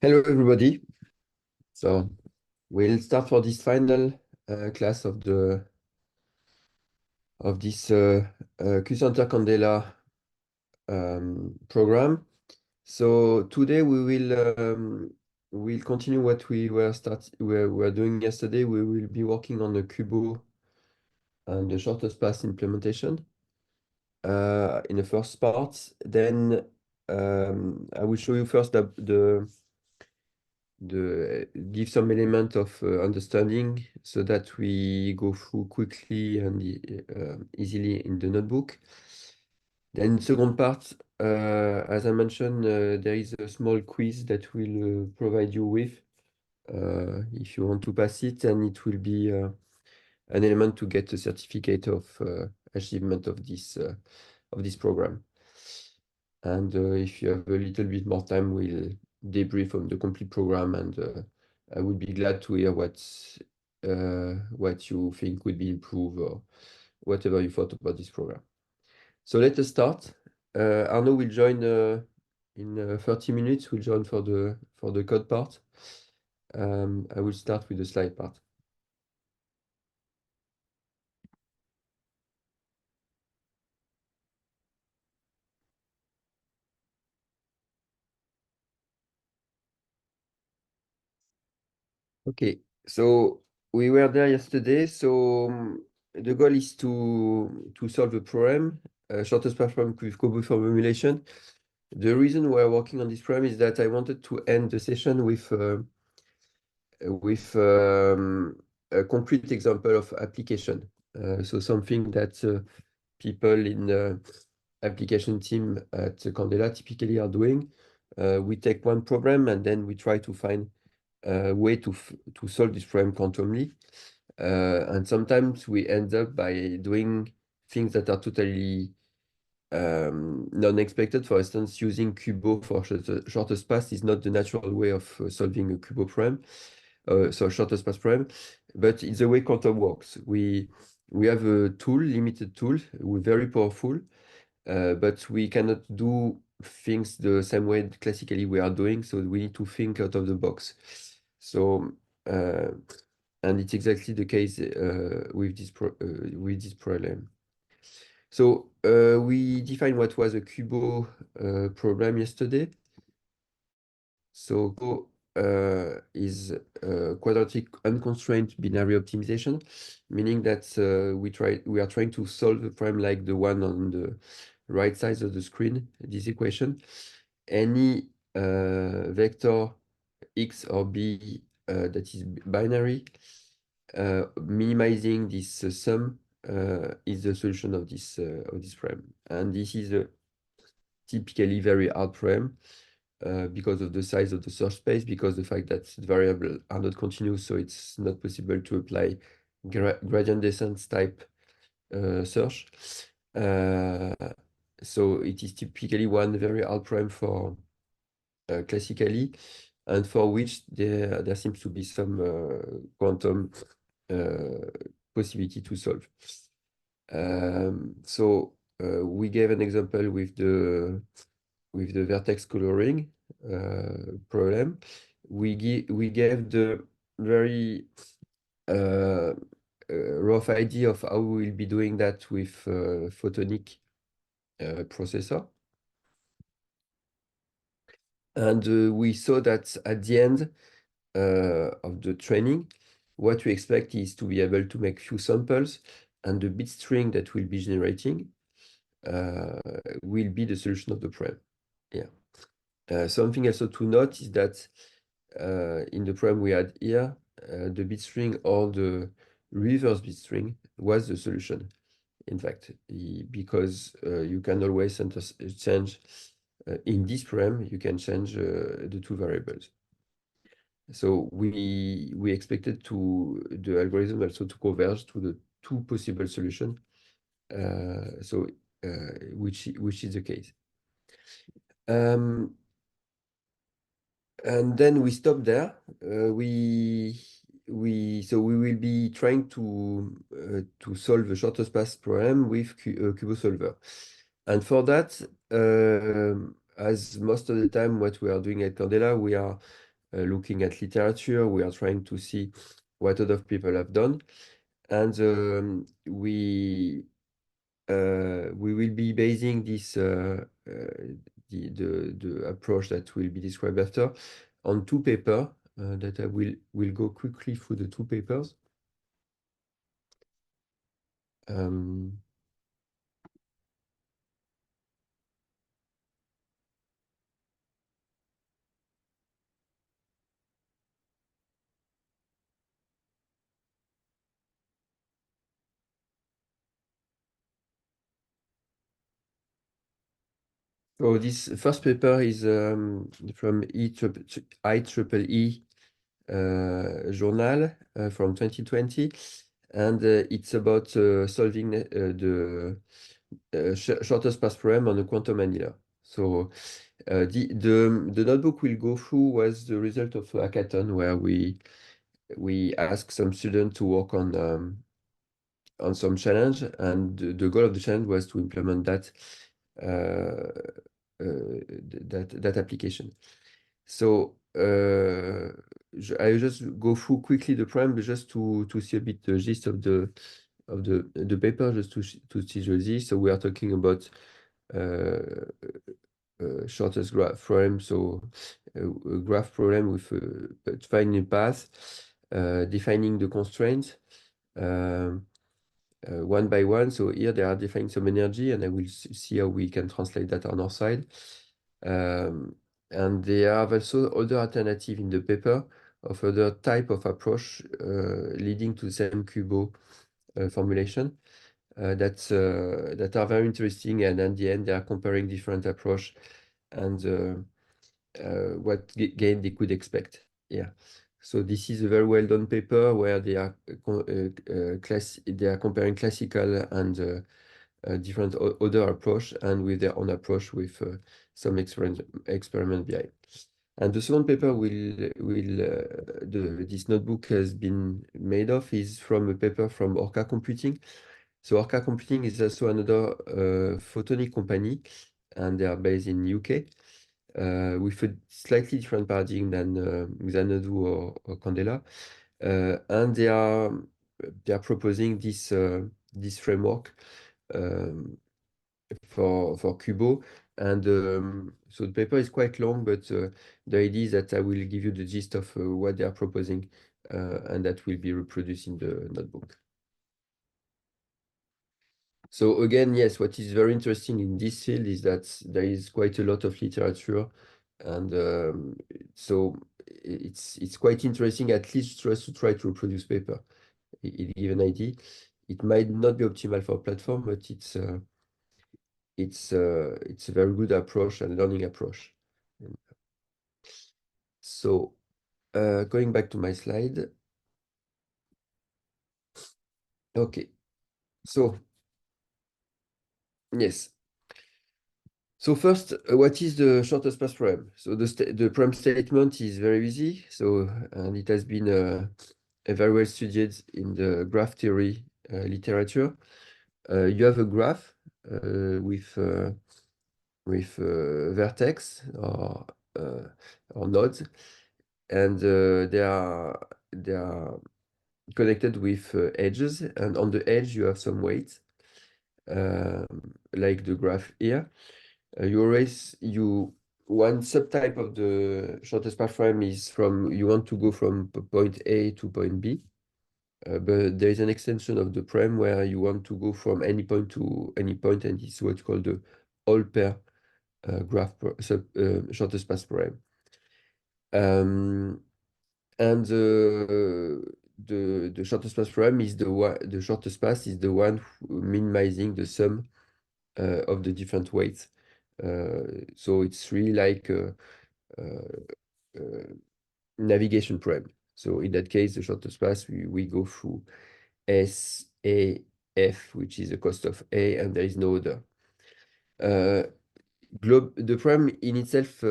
Hello, everybody. So we'll start for this final class of this QCenter Candela program. So today we'll continue what we were doing yesterday. We will be working on the Kubo and the shortest path implementation in the first part. Then I will show you first give some element of understanding so that we go through quickly and easily in the notebook. Then second part, as I mentioned, there is a small quiz that will provide you with if you want to pass it, and it will be an element to get a certificate of achievement of this program. And if you have a little bit more time, we'll debrief on the complete program, and I would be glad to hear what you think could be improved or whatever you thought about this program. So let us start. Arnaud will join in 30 minutes. We'll join for the code part. I will start with the slide part. Okay, so we were there yesterday. So the goal is to solve a problem, shortest path problem with Kobo formulation. The reason we're working on this problem is that I wanted to end the session with a concrete example of application. So something that people in the application team at Candela typically are doing. We take one problem and then we try to find a way to solve this problem quantumly. And sometimes we end up by doing things that are totally non-expected. For instance, using Kubo for shortest path is not the natural way of solving a Kubo problem, so shortest path problem, but it's the way quantum works. We have a tool, limited tool, we're very powerful, but we cannot do things the same way classically we are doing, so we need to think out of the box. So, and it's exactly the case with this problem. So we defined what was a Kubo problem yesterday. So Kubo is quadratic unconstrained binary optimization, meaning that we are trying to solve a problem like the one on the right side of the screen, this equation. Any vector x or b that is binary, minimizing this sum is the solution of this problem. And this is a typically very hard problem because of the size of the search space, because the fact that the variables are not continuous, so it's not possible to apply gradient descent type search. So it is typically one very hard problem for classically, and for which there seems to be some quantum possibility to solve. So we gave an example with the vertex coloring problem. We gave the very rough idea of how we will be doing that with photonic processor. And we saw that at the end of the training, what we expect is to be able to make few samples, and the bit string that we'll be generating will be the solution of the problem. Yeah. Something also to note is that in the problem we had here, the bit string or the reverse bit string was the solution. In fact, because you can always change in this problem, you can change the two variables. So we expected the algorithm also to converge to the two possible solutions, which is the case. And then we stop there. So we will be trying to solve the shortest path problem with Kubo solver. And for that, as most of the time what we are doing at Candela, we are looking at literature. We are trying to see what other people have done. And we will be basing this the approach that will be described after on two papers that I will go quickly through the two papers. So this first paper is from IEEE journal from 2020, and it's about solving the shortest path problem on a quantum annealer. So the notebook we'll go through was the result of a hackathon where we asked some students to work on some challenge, and the goal of the challenge was to implement that application. So I just go through quickly the problem, but just to see a bit the gist of the paper, just to see the gist. So we are talking about shortest graph problem, so a graph problem with defining a path, defining the constraints one by one. So here they are defining some energy, and I will see how we can translate that on our side. And there are also other alternative in the paper of other type of approach leading to the same QUBO formulation that are very interesting. And at the end, they are comparing different approach and what gain they could expect. Yeah. So this is a very well done paper where they are comparing classical and different other approach, and with their own approach with some experiment behind. And the second paper this notebook has been made of is from a paper from Orca Computing. So Orca Computing is also another photonic company, and they are based in UK with a slightly different paradigm than Xanadu or Candela. And they are proposing this framework for QUBO. And so the paper is quite long, but the idea is that I will give you the gist of what they are proposing, and that will be reproduced in the notebook. So again, yes, what is very interesting in this field is that there is quite a lot of literature, and so it's quite interesting, at least just to try to reproduce paper. It give an idea. It might not be optimal for a platform, but it's a very good approach and learning approach. So going back to my slide. Okay, so yes. So first, what is the shortest path problem? So the problem statement is very easy. So and it has been very well studied in the graph theory literature. You have a graph with vertex or nodes, and they are connected with edges, and on the edge you have some weights, like the graph here. One subtype of the shortest path problem is you want to go from point A to point B, but there is an extension of the problem where you want to go from any point to any point, and it's what's called the all pair graph shortest path problem. And the shortest path problem is the shortest path is the one minimizing the sum of the different weights. So it's really like a navigation problem. So in that case, the shortest path, we go through S, A, F, which is the cost of A, and there is no other. The problem in itself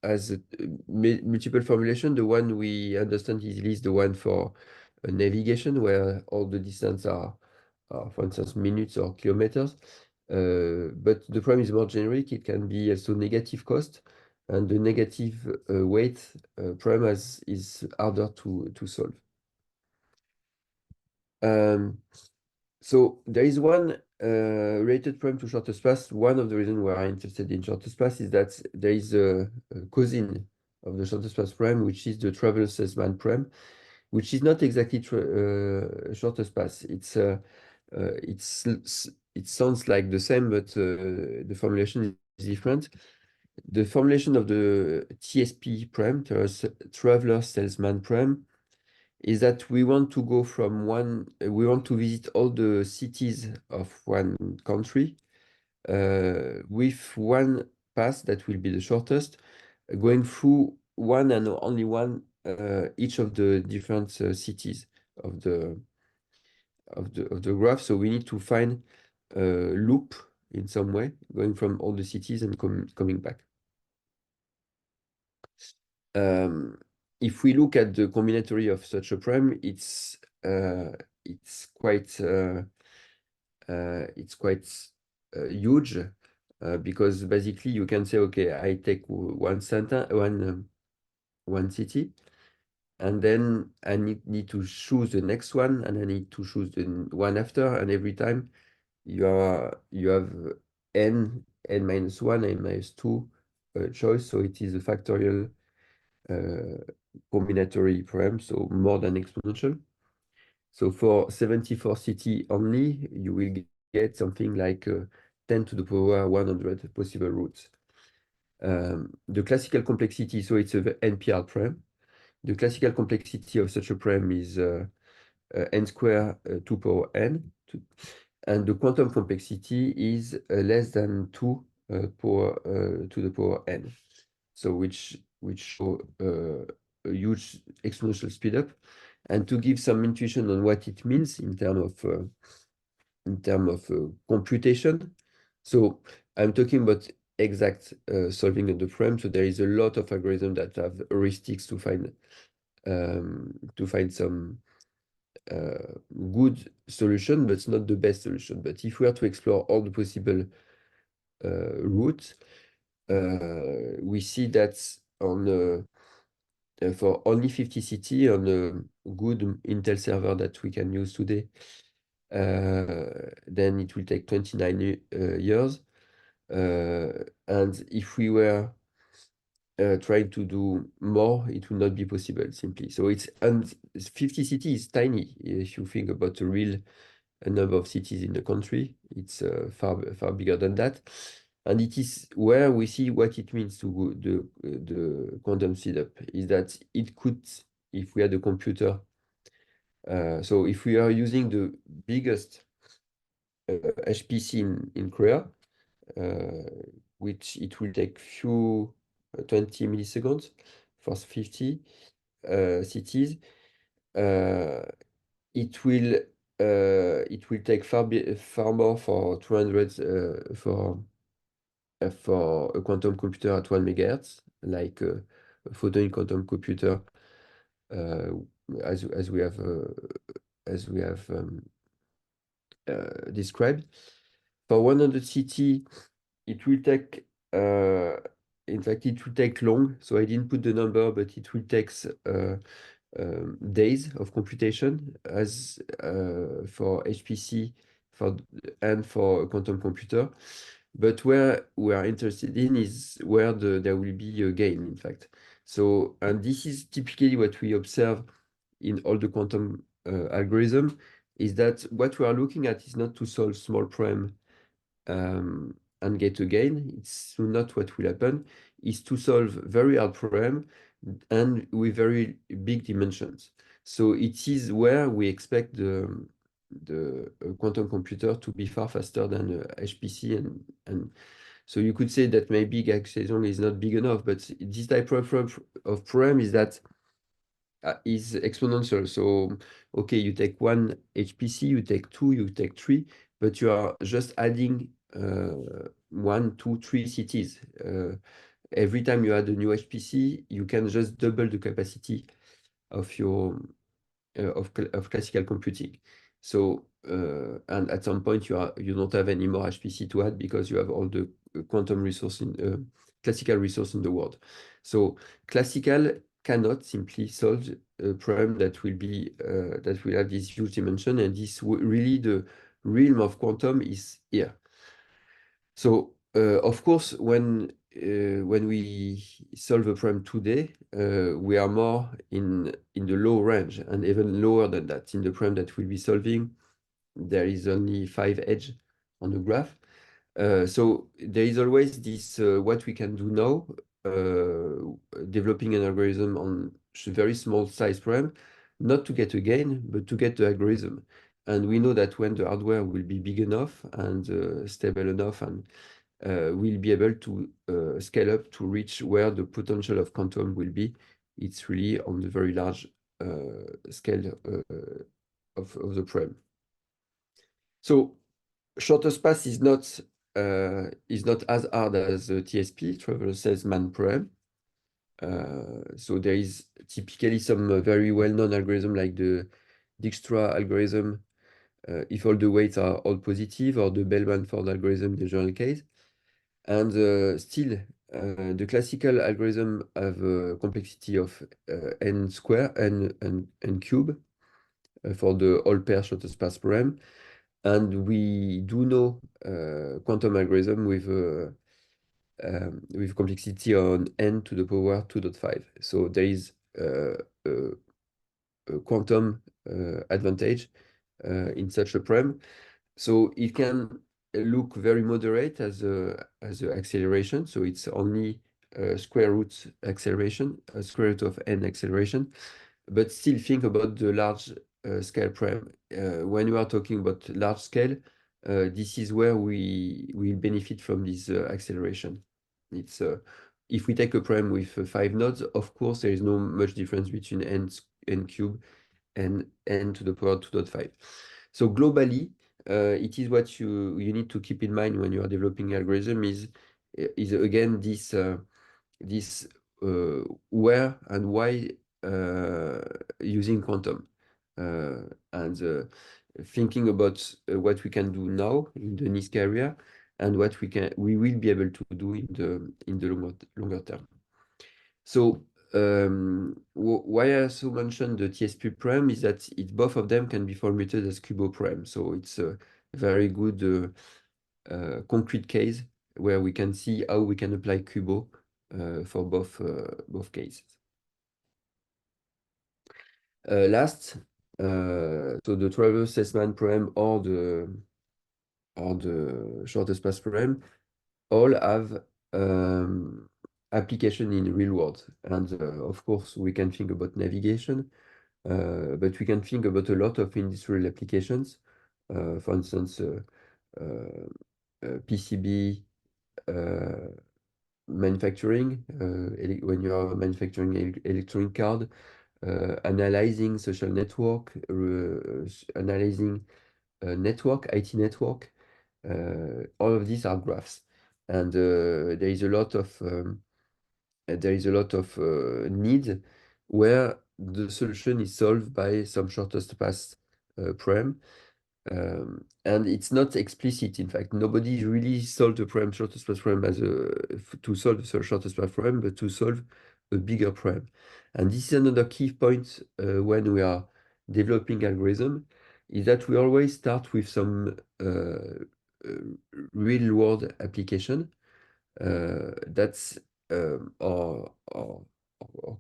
has multiple formulation. The one we understand easily is the one for navigation, where all the distance are, for instance, minutes or kilometers. But the problem is more generic. It can be also negative cost. and the negative weight problem is harder to solve. So there is one related problem to shortest path. One of the reasons we are interested in shortest path is that there is a cousin of the shortest path problem, which is the travel salesman problem, which is not exactly shortest path. It sounds like the same, but the formulation is different. The formulation of the TSP problem, traveler salesman problem, is that we want to go from we want to visit all the cities of one country with one path that will be the shortest, going through one and only one each of the different cities of the graph. So we need to find a loop in some way, going from all the cities and coming back. If we look at the combinatory of such a problem, it's quite huge because basically you can say, okay, I take one sentence, one city, and then I need to choose the next one, and I need to choose the one after, and every time you have n minus 1, n minus 2 choice, so it is a factorial combinatory problem, so more than exponential. So for 74 city only, you will get something like 10 to the power 100 possible routes. The classical complexity, so it's a NPR problem. The classical complexity of such a problem is n square 2 power n, and the quantum complexity is less than 2 to the power n. So which show a huge exponential speedup. And to give some intuition on what it means in terms of computation. So I'm talking about exact solving of the problem. So there is a lot of algorithms that have heuristics to find some good solution, but it's not the best solution. But if we are to explore all the possible routes, we see that on for only 50 city on a good Intel server that we can use today, then it will take 29 years. And if we were trying to do more, it will not be possible simply. So and 50 cities is tiny. If you think about the real number of cities in the country, it's far bigger than that. And it is where we see what it means to the quantum speedup, is that it could, if we had a computer, so if we are using the biggest HPC in Korea, which it will take 20 milliseconds for 50 cities, it will take far more for 200 for a quantum computer at 1 megahertz, like a photonic quantum computer, as we have described. For 100 CT, it will take, in fact, it will take long. So I didn't put the number, but it will take days of computation, as for HPC and for a quantum computer. But where we are interested in is where there will be a gain, in fact. So, and this is typically what we observe in all the quantum algorithm, is that what we are looking at is not to solve small problem and get a gain. It's not what will happen. Is to solve very hard problem and with very big dimensions. So it is where we expect the quantum computer to be far faster than HPC, and so you could say that maybe Gaussian is not big enough, but this type of problem is that is exponential. So okay, you take one HPC, you take two, you take three, but you are just adding 1, 2, 3 cities. Every time you add a new HPC, you can just double the capacity of your of classical computing. So and at some point you don't have any more HPC to add because you have all the quantum resource classical resource in the world. So classical cannot simply solve a problem that will be that will have this huge dimension, and this really the realm of quantum is here. So of course, when we solve a problem today, we are more in the low range and even lower than that. In the problem that we'll be solving, there is only 5 edges on the graph. So there is always this what we can do now, developing an algorithm on very small size problem, not to get a gain, but to get the algorithm. And we know that when the hardware will be big enough and stable enough, and we'll be able to scale up to reach where the potential of quantum will be. It's really on the very large scale of the problem. So shortest path is not as hard as the TSP, Traveler Salesman problem. So there is typically some very well-known algorithm like the Dijkstra algorithm, if all the weights are all positive, or the Bellman-Ford algorithm in the general case. And still, the classical algorithm have a complexity of n square, n cube, for the all pair shortest path problem. And we do know quantum algorithm with complexity on n to the power 2.5. So there is a quantum advantage in such a problem. So it can look very moderate as a acceleration. So it's only square root acceleration, a square root of n acceleration. But still think about the large scale problem. When you are talking about large scale, this is where we benefit from this acceleration. It's if we take a problem with 5 nodes, of course, there is no much difference between n cube and n to the power 2.5. So globally, it is what you need to keep in mind when you are developing algorithm is again this where and why using quantum, and thinking about what we can do now in the NISQ area and what we will be able to do in the longer term. So why I also mentioned the TSP prime is that both of them can be formulated as Kubo prime. So it's a very good concrete case where we can see how we can apply Kubo for both cases. Last, so the Traverse Salesman prime or the shortest path prime all have application in real world. And of course, we can think about navigation, but we can think about a lot of industrial applications. For instance, PCB manufacturing, when you are manufacturing electronic card, analyzing social network, analyzing network, IT network. All of these are graphs, and there is a lot of need where the solution is solved by some shortest path problem. And it's not explicit. In fact, nobody really solved the problem shortest path problem to solve the shortest path problem, but to solve a bigger problem. And this is another key point when we are developing algorithm, is that we always start with some real world application that's our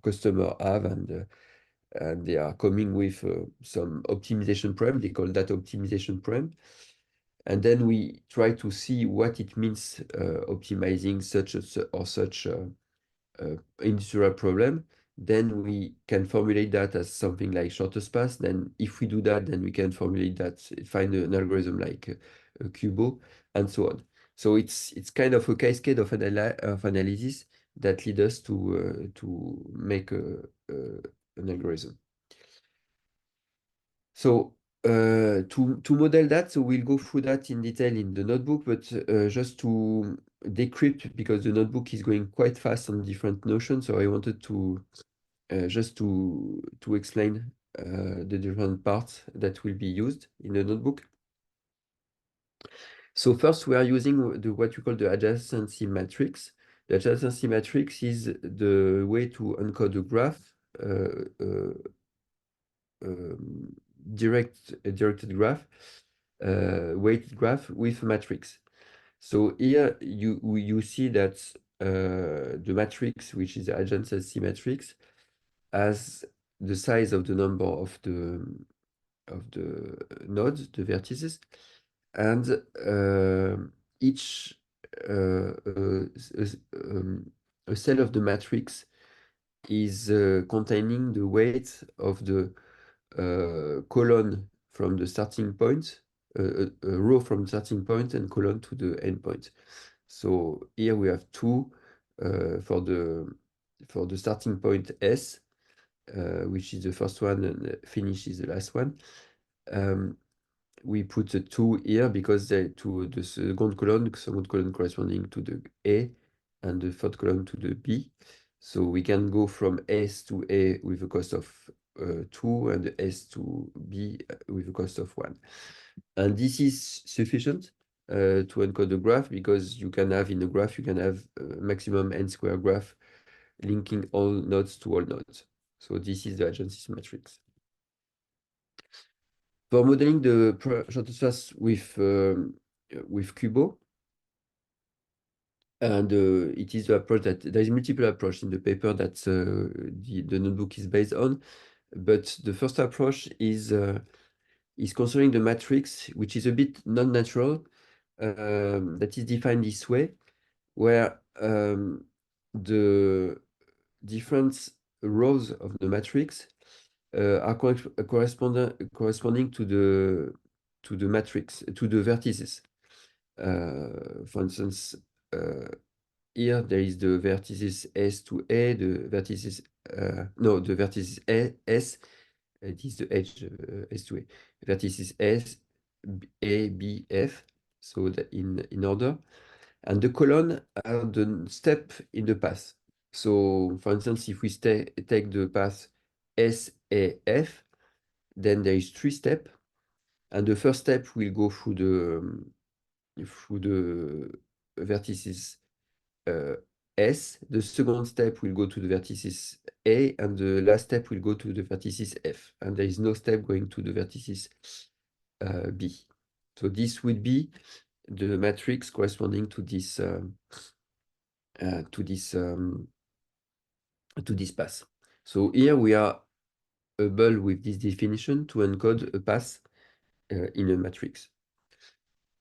customer have, and they are coming with some optimization problem. They call that optimization problem. And then we try to see what it means optimizing such industrial problem. Then we can formulate that as something like shortest path. Then if we do that, then we can formulate that, find an algorithm like Kubo, and so on. So it's kind of a cascade of analysis that lead us to make an algorithm. So to model that, so we'll go through that in detail in the notebook, but just to decrypt, because the notebook is going quite fast on different notions, so I wanted to just to explain the different parts that will be used in the notebook. So first, we are using what we call the adjacency matrix. The adjacency matrix is the way to encode a graph, uh, uh, um, directed graph, weighted graph with a matrix. So here you see that the matrix, which is the adjacency matrix, has the size of the number of the nodes, the vertices, and each a cell of the matrix is containing the weight of the column from the starting point, a row from the starting point and column to the end point. So here we have two for the starting point S, which is the first one, and finish is the last one. We put the 2 here because to the second column corresponding to the A, and the third column to the B. So we can go from S to A with a cost of 2, and S to B with a cost of 1. And this is sufficient to encode the graph, because you can have in a graph, you can have maximum n square graph linking all nodes to all nodes. So this is the adjacency matrix. For modeling the shortest path with Kubo, and it is the approach that there is multiple approach in the paper that the notebook is based on, but the first approach is considering the matrix, which is a bit non-natural, that is defined this way, where the different rows of the matrix are corresponding to the matrix, to the vertices. For instance, here there is the vertices S to A, the vertices the vertices S. It is the edge S to A. Vertices S, A, B, F. So in order, and the column are the step in the path. So, for instance, if we take the path S, A, F, then there is 3 steps, and the first step will go through the vertices S. The second step will go to the vertices A, and the last step will go to the vertices F. And there is no step going to the vertices B. So this would be the matrix corresponding to this path. So here we are able with this definition to encode a path in a matrix.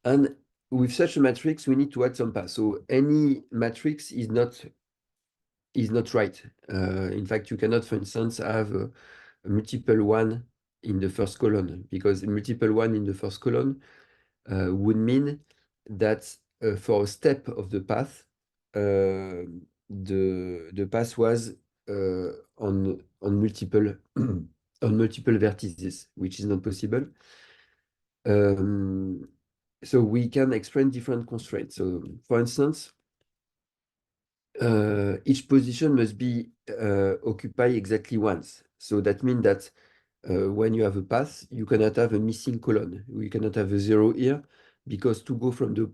And with such a matrix, we need to add some path. So any matrix is not right. In fact, you cannot, for instance, have a multiple one in the first column, because multiple one in the first column would mean that for a step of the path, the path was on multiple on multiple vertices, which is not possible. So we can explain different constraints. So, for instance, each position must be occupied exactly once. So that means that when you have a path, you cannot have a missing column. You cannot have a 0 here, because to go from the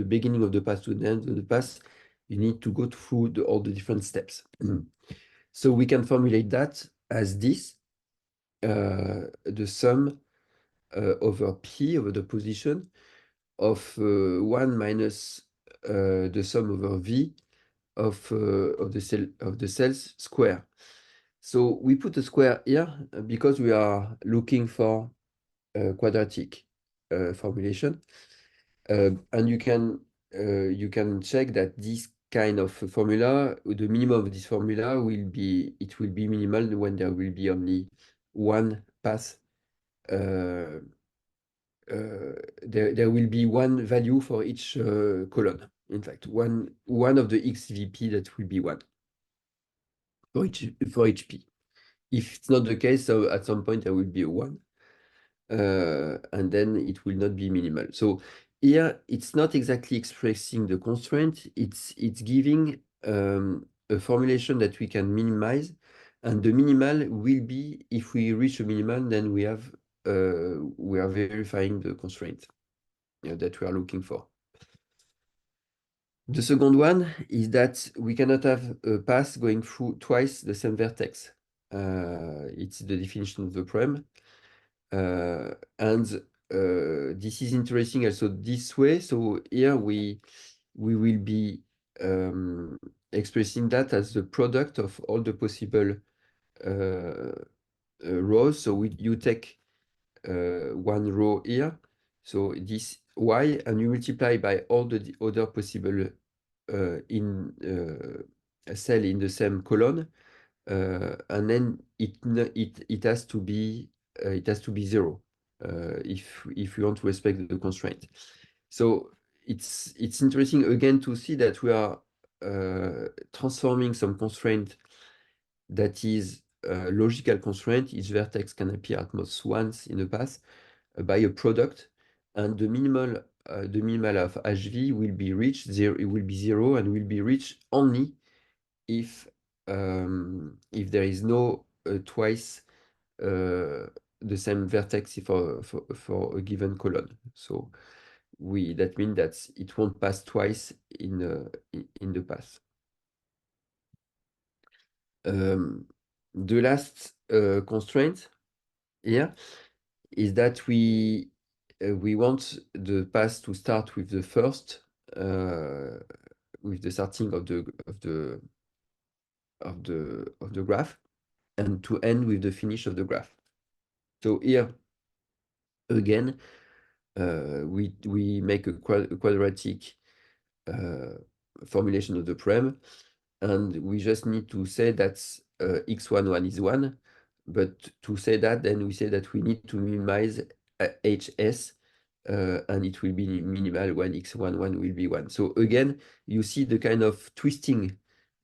beginning of the path to the end of the path, you need to go through all the different steps. So we can formulate that as this, the sum over P, over the position, of 1 minus the sum over V of the cells square. So we put a square here because we are looking for a quadratic formulation, and you can check that this kind of formula, the minimum of this formula will be minimal when there will be only one path. There will be one value for each column. In fact, one of the XVP that will be 1 for each P. If it's not the case, so at some point there will be a 1, and then it will not be minimal. So here it's not exactly expressing the constraint, it's giving a formulation that we can minimize, and the minimal will be, if we reach a minimal, then we are verifying the constraint that we are looking for. The second one is that we cannot have a path going through twice the same vertex. It's the definition of the prem. And this is interesting also this way. So here we will be expressing that as the product of all the possible rows. So you take one row here, so this y, and you multiply by all the other possible in a cell in the same column, and then it has to be 0 if we want to respect the constraint. So it's interesting again to see that we are transforming some constraint that is a logical constraint. Each vertex can appear at most once in a path by a product, and the minimal of HV will be reached zero. It will be 0 and will be reached only if there is no twice the same vertex for a given column. So that means that it won't pass twice in the path. The last constraint here is that we want the path to start with the first with the starting of the graph, and to end with the finish of the graph. So here again we make a quadratic formulation of the prem, and we just need to say that x11 is 1. But to say that, then we say that we need to minimize hs, and it will be minimal when x11 will be 1. So again, you see the kind of twisting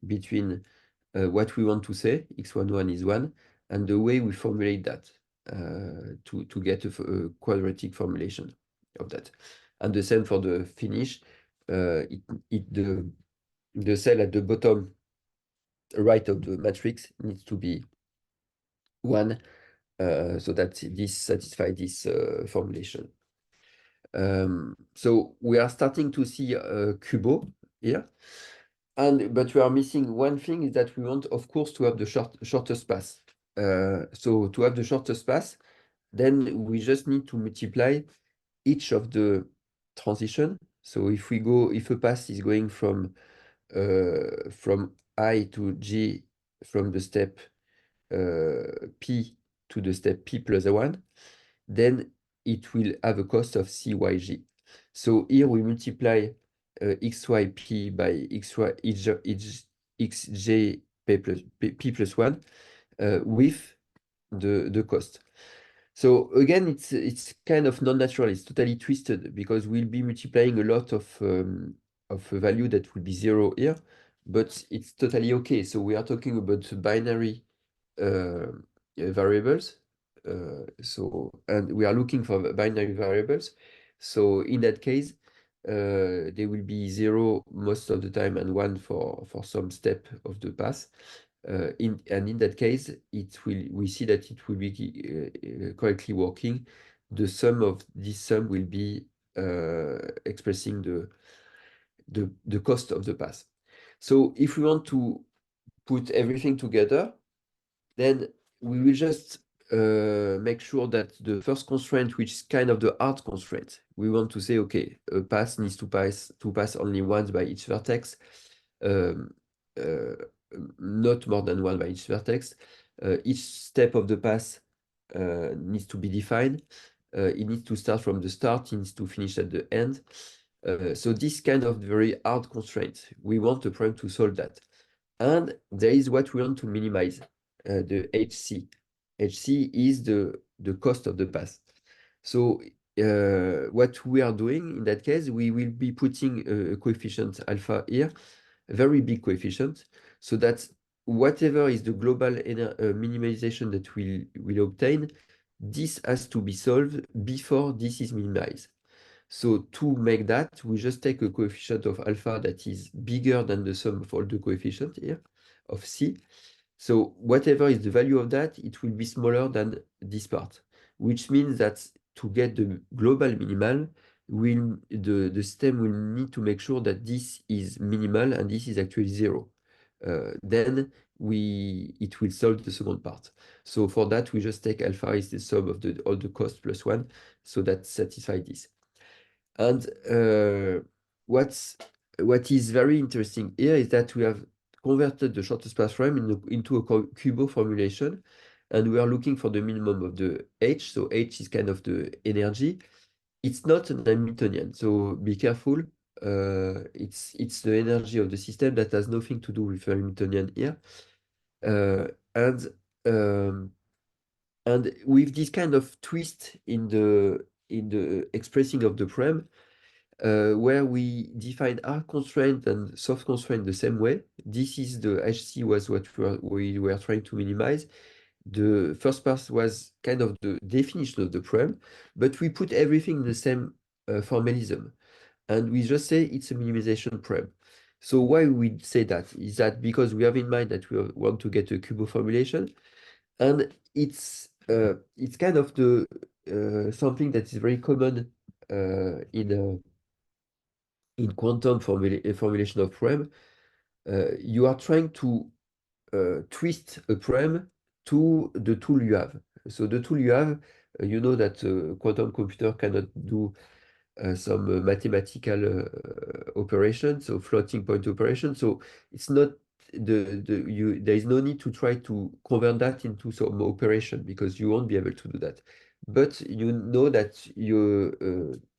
between what we want to say, x11 is 1, and the way we formulate that to get a quadratic formulation of that. And the same for the finish. The cell at the bottom right of the matrix needs to be 1, so that this satisfies this formulation. So we are starting to see Kubo here, but we are missing one thing, is that we want, of course, to have the shortest path. So to have the shortest path, then we just need to multiply each of the transition. So if a path is going from I to G, from the step P to the step P plus 1, then it will have a cost of CYG. So here we multiply XYP by XJ P plus 1 with the cost. So again, it's kind of non-natural. It's totally twisted, because we'll be multiplying a lot of a value that will be 0 here, but it's totally okay. So we are talking about binary variables. And we are looking for binary variables. So in that case, they will be 0 most of the time and 1 for some step of the path. In that case, we see that it will be correctly working. The sum of this sum will be expressing the cost of the path. So if we want to put everything together, then we will just make sure that the first constraint, which is kind of the hard constraint, we want to say, okay, a path needs to pass only once by each vertex, not more than 1 by each vertex. Each step of the path needs to be defined. It needs to start from the start, it needs to finish at the end. So this kind of very hard constraint, we want the prime to solve that. And there is what we want to minimize, the HC. HC is the cost of the path. So what we are doing in that case, we will be putting a coefficient alpha here, a very big coefficient, so that whatever is the global minimization that we'll obtain, this has to be solved before this is minimized. So to make that, we just take a coefficient of alpha that is bigger than the sum of all the coefficients here of C. So whatever is the value of that, it will be smaller than this part, which means that to get the global minimal, the system will need to make sure that this is minimal and this is actually zero. Then it will solve the second part. So for that, we just take alpha is the sum of all the cost plus one, so that satisfies this. And what is very interesting here is that we have converted the shortest path frame into a Kubo formulation, and we are looking for the minimum of the H. So H is kind of the energy. It's not an Hamiltonian, so be careful. It's the energy of the system that has nothing to do with Hamiltonian here. Uh, and um, and with this kind of twist in the expressing of the prem, where we define hard constraint and soft constraint the same way. This is the HC was what we were trying to minimize. The first part was kind of the definition of the prem, but we put everything in the same formalism. And we just say it's a minimization prem. So why we say that is that because we have in mind that we want to get a Kubo formulation, and it's kind of the something that is very common in quantum formulation of prem. You are trying to twist a prem to the tool you have. So the tool you have, you know that a quantum computer cannot do some mathematical operation, so floating point operation. So it's not there is no need to try to convert that into some operation because you won't be able to do that. But you know that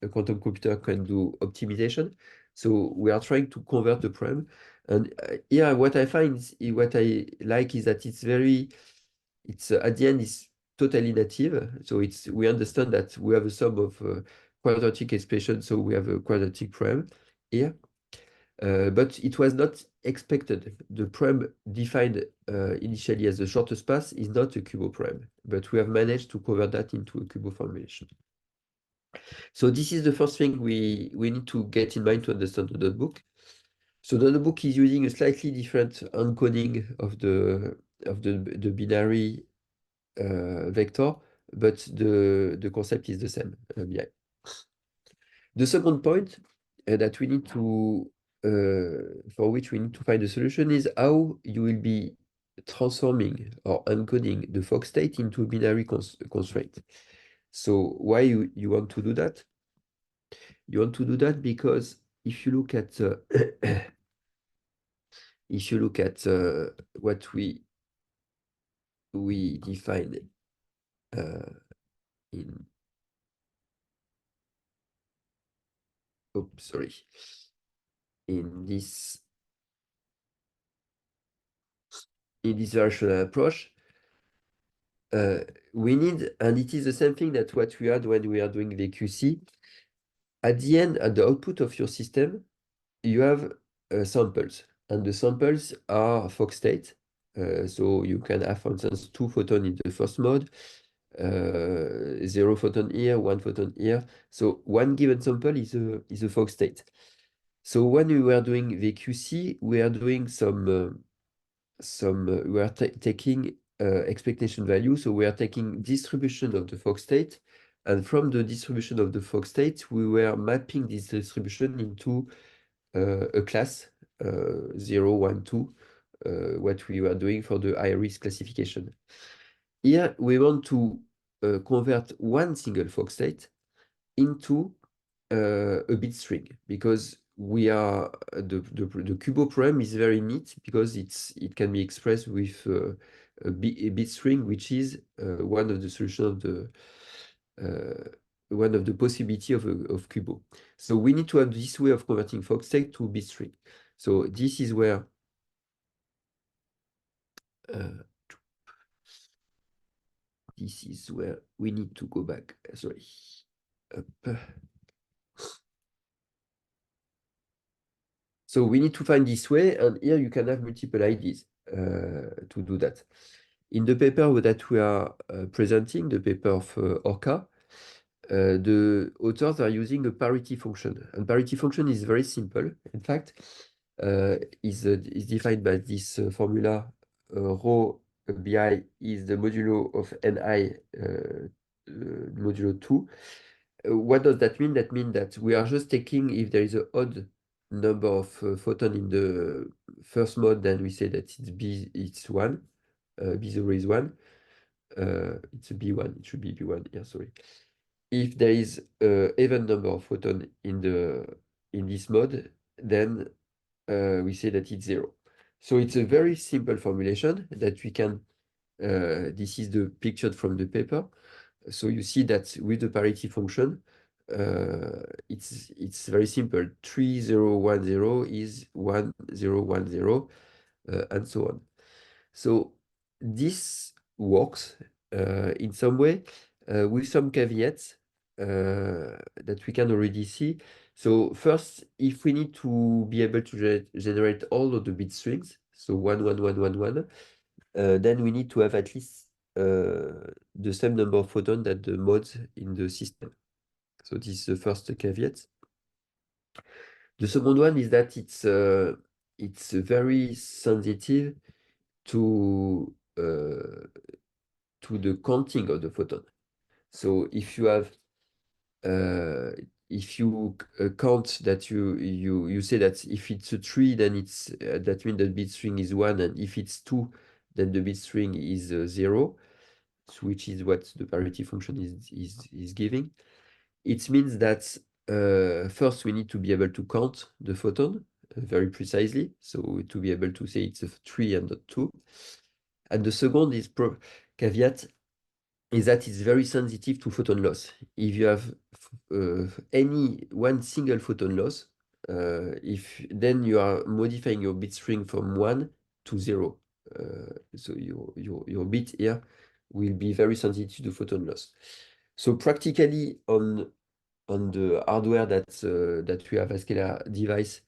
a quantum computer can do optimization. So we are trying to convert the prem. And here, what I find, what I like is that it's at the end is totally native. So we understand that we have a sum of quadratic expression, so we have a quadratic prem here. But it was not expected. The prem defined initially as the shortest path is not a Kubo prem, but we have managed to convert that into a Kubo formulation. So this is the first thing we need to get in mind to understand the notebook. So the notebook is using a slightly different encoding of the binary vector, but the concept is the same behind. The second point that we need to for which we need to find a solution is how you will be transforming or encoding the Fock state into a binary constraint. So why you want to do that? You want to do that because if you look at if you look at what we define in sorry, in this rational approach, we need, and it is the same thing that what we had when we are doing the QC. At the end, at the output of your system, you have samples, and the samples are Fock state. So you can have, for instance, 2 photons in the first mode, 0 photon here, 1 photon here. So one given sample is a Fock state. So when we were doing the QC, we are doing we are taking expectation value. So we are taking distribution of the Fock state, and from the distribution of the Fock state, we were mapping this distribution into a class 0, 1, 2, what we were doing for the high-risk classification. Here, we want to convert one single Fock state into a bit string because we are the Kubo prem is very neat because it can be expressed with a bit string, which is one of the solution of the one of the possibility of Kubo. So we need to have this way of converting Fock state to bit string. So this is where we need to go back. Sorry. Up. So we need to find this way, and here you can have multiple IDs to do that. In the paper that we are presenting, the paper of Orca, the authors are using a parity function. And parity function is very simple. In fact, is defined by this formula. Rho bi is the modulo of ni modulo 2. What does that mean? That means that we are just taking, if there is an odd number of photon in the first mode, then we say that it's 1. B0 is 1. It's a B1. It should be B1 here, sorry. If there is an even number of photon in this mode, then we say that it's 0. So it's a very simple formulation that we can, this is the pictured from the paper. So you see that with the parity function, it's very simple. 3010 is 1010, and so on. So this works in some way with some caveats that we can already see. So first, if we need to be able to generate all of the bit strings, so 11111, then we need to have at least the same number of photons that the modes in the system. So this is the first caveat. The second one is that it's very sensitive to the counting of the photon. So if you have if you count that you say that if it's a 3, then it's that means the bit string is 1, and if it's 2, then the bit string is 0, which is what the parity function is giving. It means that first we need to be able to count the photon very precisely, so to be able to say it's a 3 and not 2. And the second is caveat is that it's very sensitive to photon loss. If you have any one single photon loss, if then you are modifying your bit string from 1 to 0. So your bit here will be very sensitive to photon loss. So practically on the hardware that we have as Scala device,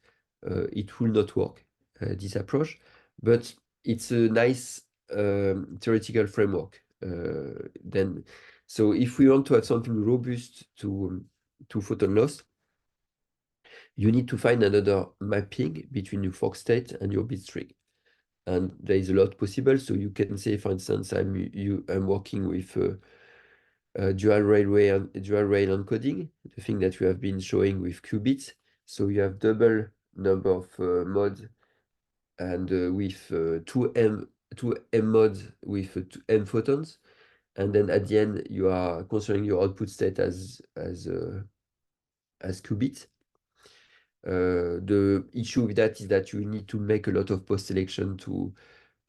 it will not work, this approach, but it's a nice theoretical framework. Then, so if we want to have something robust to photon loss, you need to find another mapping between your fork state and your bit string. And there is a lot possible. So you can say, for instance, I'm working with dual rail encoding, the thing that we have been showing with qubits. So you have double number of modes, and with 2m modes with 2m photons, and then at the end you are considering your output state as qubits. The issue with that is that you need to make a lot of post selection to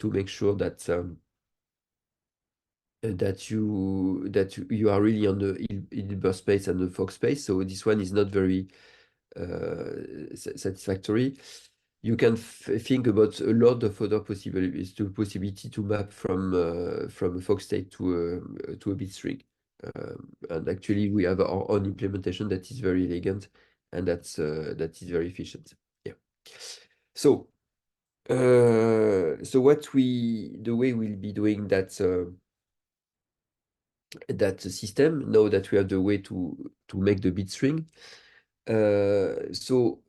make sure that you are really on the Hilbert space and the Fock space. So this one is not very satisfactory. You can think about a lot of other possibilities, the possibility to map from a Fock state to a bit string. And actually, we have our own implementation that is very elegant, and that is very efficient. Yeah. So the way we'll be doing that system, now that we have the way to make the bit string. So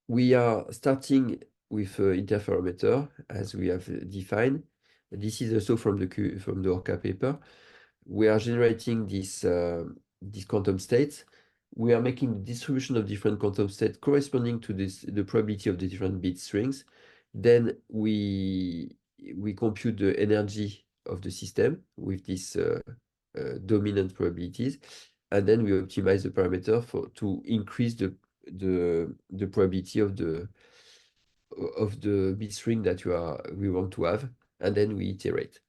we are starting with interferometer as we have defined. This is also from the Orca paper. We are generating this quantum states. We are making the distribution of different quantum states corresponding to the probability of the different bit strings. Then we compute the energy of the system with this dominant probabilities, and then we optimize the parameter to increase the probability of the bit string that we want to have, and then we iterate.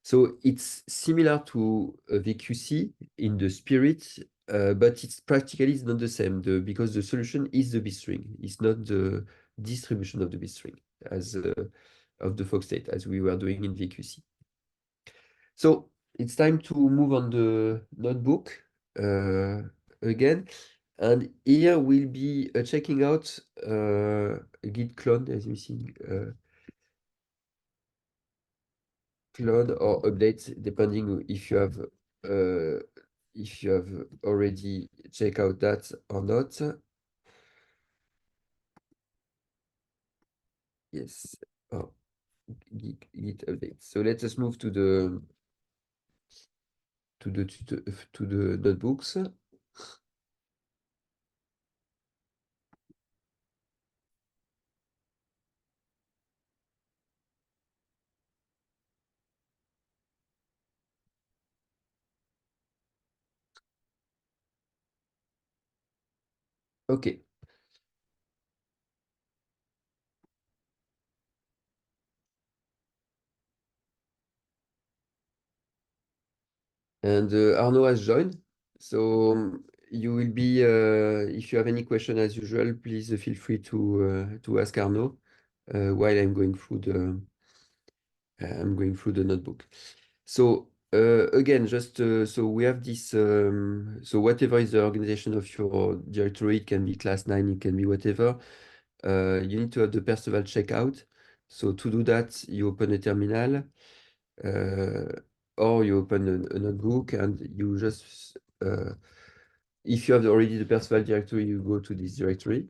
So it's similar to VQC in the spirit, but it's practically not the same because the solution is the bit string. It's not the distribution of the bit string as of the Fock state as we were doing in VQC. So it's time to move on the notebook again. And here we'll be checking out Git clone as missing clone or update, depending if you have already checked out that or not. Yes. Oh, Git update. So let us move to the notebooks. Okay. And Arnaud has joined. So you will be, if you have any question as usual, please feel free to ask Arnaud while I'm going through the notebook. So again, just so we have this. So whatever is the organization of your directory, it can be class 9, it can be whatever. You need to have the Perceval checkout. So to do that, you open a terminal, uh, or you open a notebook, and you just if you have already the Perceval directory, you go to this directory,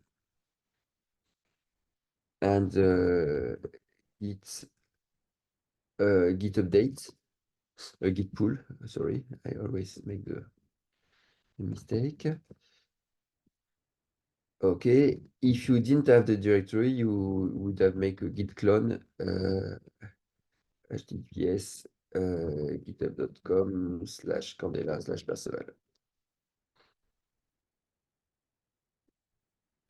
and it's git update, git pull. Sorry, I always make the mistake. Okay, if you didn't have the directory, you would have make a git clone, https github.com/candela/perceval.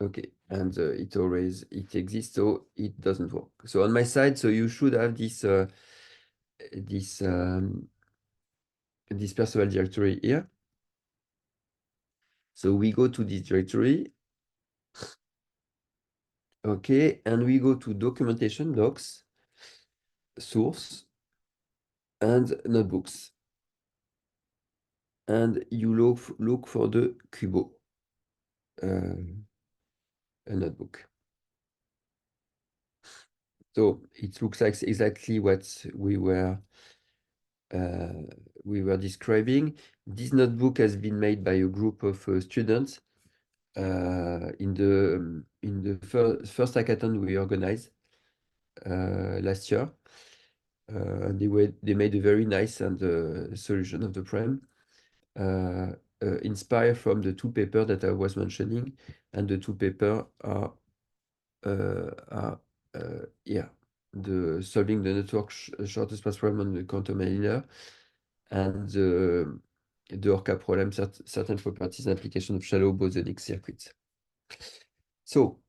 Okay, and it exists, so it doesn't work. So on my side, so you should have this this Perceval directory here. So we go to this directory, okay, and we go to documentation, docs, source, and notebooks. And you look for the Kubo a notebook. So it looks like exactly what we were describing. This notebook has been made by a group of students in the first hackathon we organized last year. They made a very nice and solution of the problem, inspired from the two papers that I was mentioning, and the two papers are yeah, the solving the network shortest path problem on the quantum linear, and the ORCA problem, certain properties and application of shallow bosonic circuits. So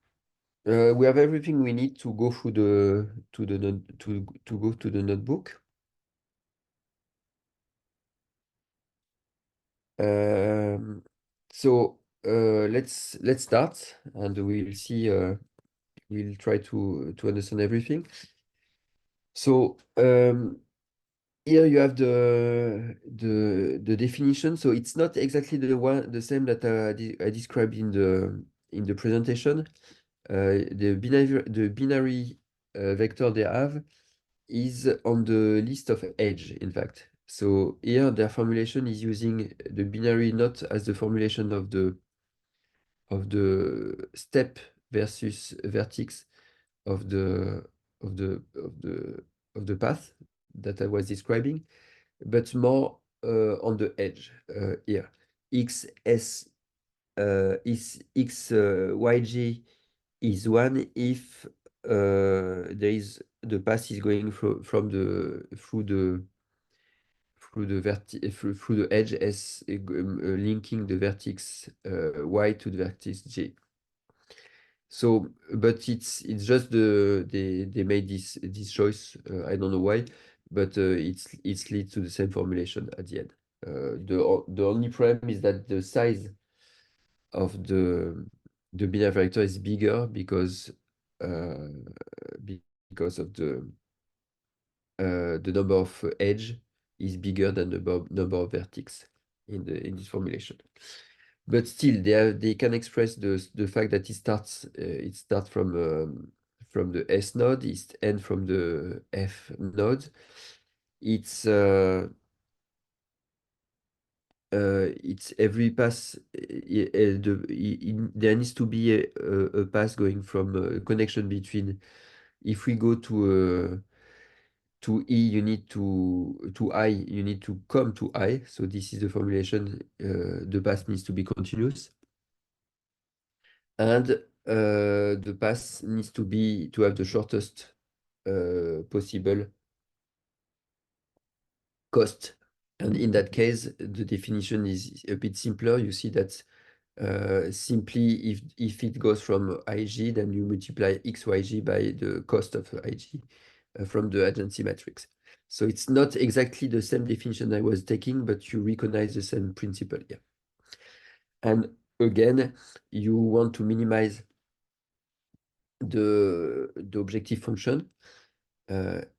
we have everything we need to go through to go to the notebook. So let's start, and we'll see. We'll try to understand everything. So here you have the definition. So it's not exactly the same that I described in the presentation. The binary vector they have is on the list of edge, in fact. So here their formulation is using the binary not as the formulation of the step versus vertex of the path that I was describing, but more on the edge here. XS is XYG is 1 if the path is going from through the edge S, linking the vertex Y to the vertex J. So, but it's just they made this choice. I don't know why, but it's leads to the same formulation at the end. The only problem is that the size of the binary vector is bigger uh, because of the number of edge is bigger than the number of vertex in this formulation. But still, they can express the fact that it starts from the S node, it ends from the F node. It's every pass. There needs to be a pass going from a connection between. If we go to E, you need to I, you need to come to I. So this is the formulation. The path needs to be continuous. And the path needs to have the shortest possible cost. And in that case, the definition is a bit simpler. You see that Simply, if it goes from IG, then you multiply XYG by the cost of IG from the agency matrix. So it's not exactly the same definition I was taking, but you recognize the same principle here. And again, you want to minimize the objective function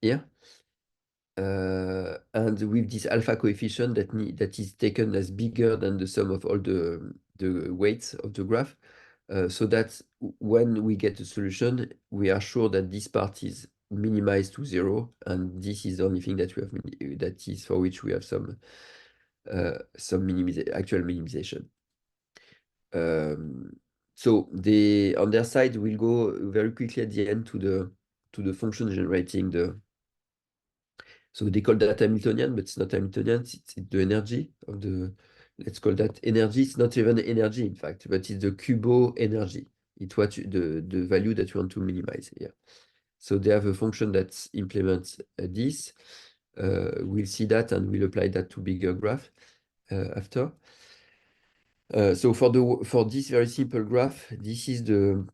here. And with this alpha coefficient that is taken as bigger than the sum of all the weights of the graph, so that when we get a solution, we are sure that this part is minimized to 0, and this is the only thing that we have that is for which we have some actual minimization. So they on their side will go very quickly at the end to the function generating the. So they call that Hamiltonian, but it's not Hamiltonian. It's the energy of the. Let's call that energy. It's not even energy, in fact, but it's the Kubo energy. It's what the value that you want to minimize here. So they have a function that implements this. We'll see that and we'll apply that to bigger graph after. So for this very simple graph, this is the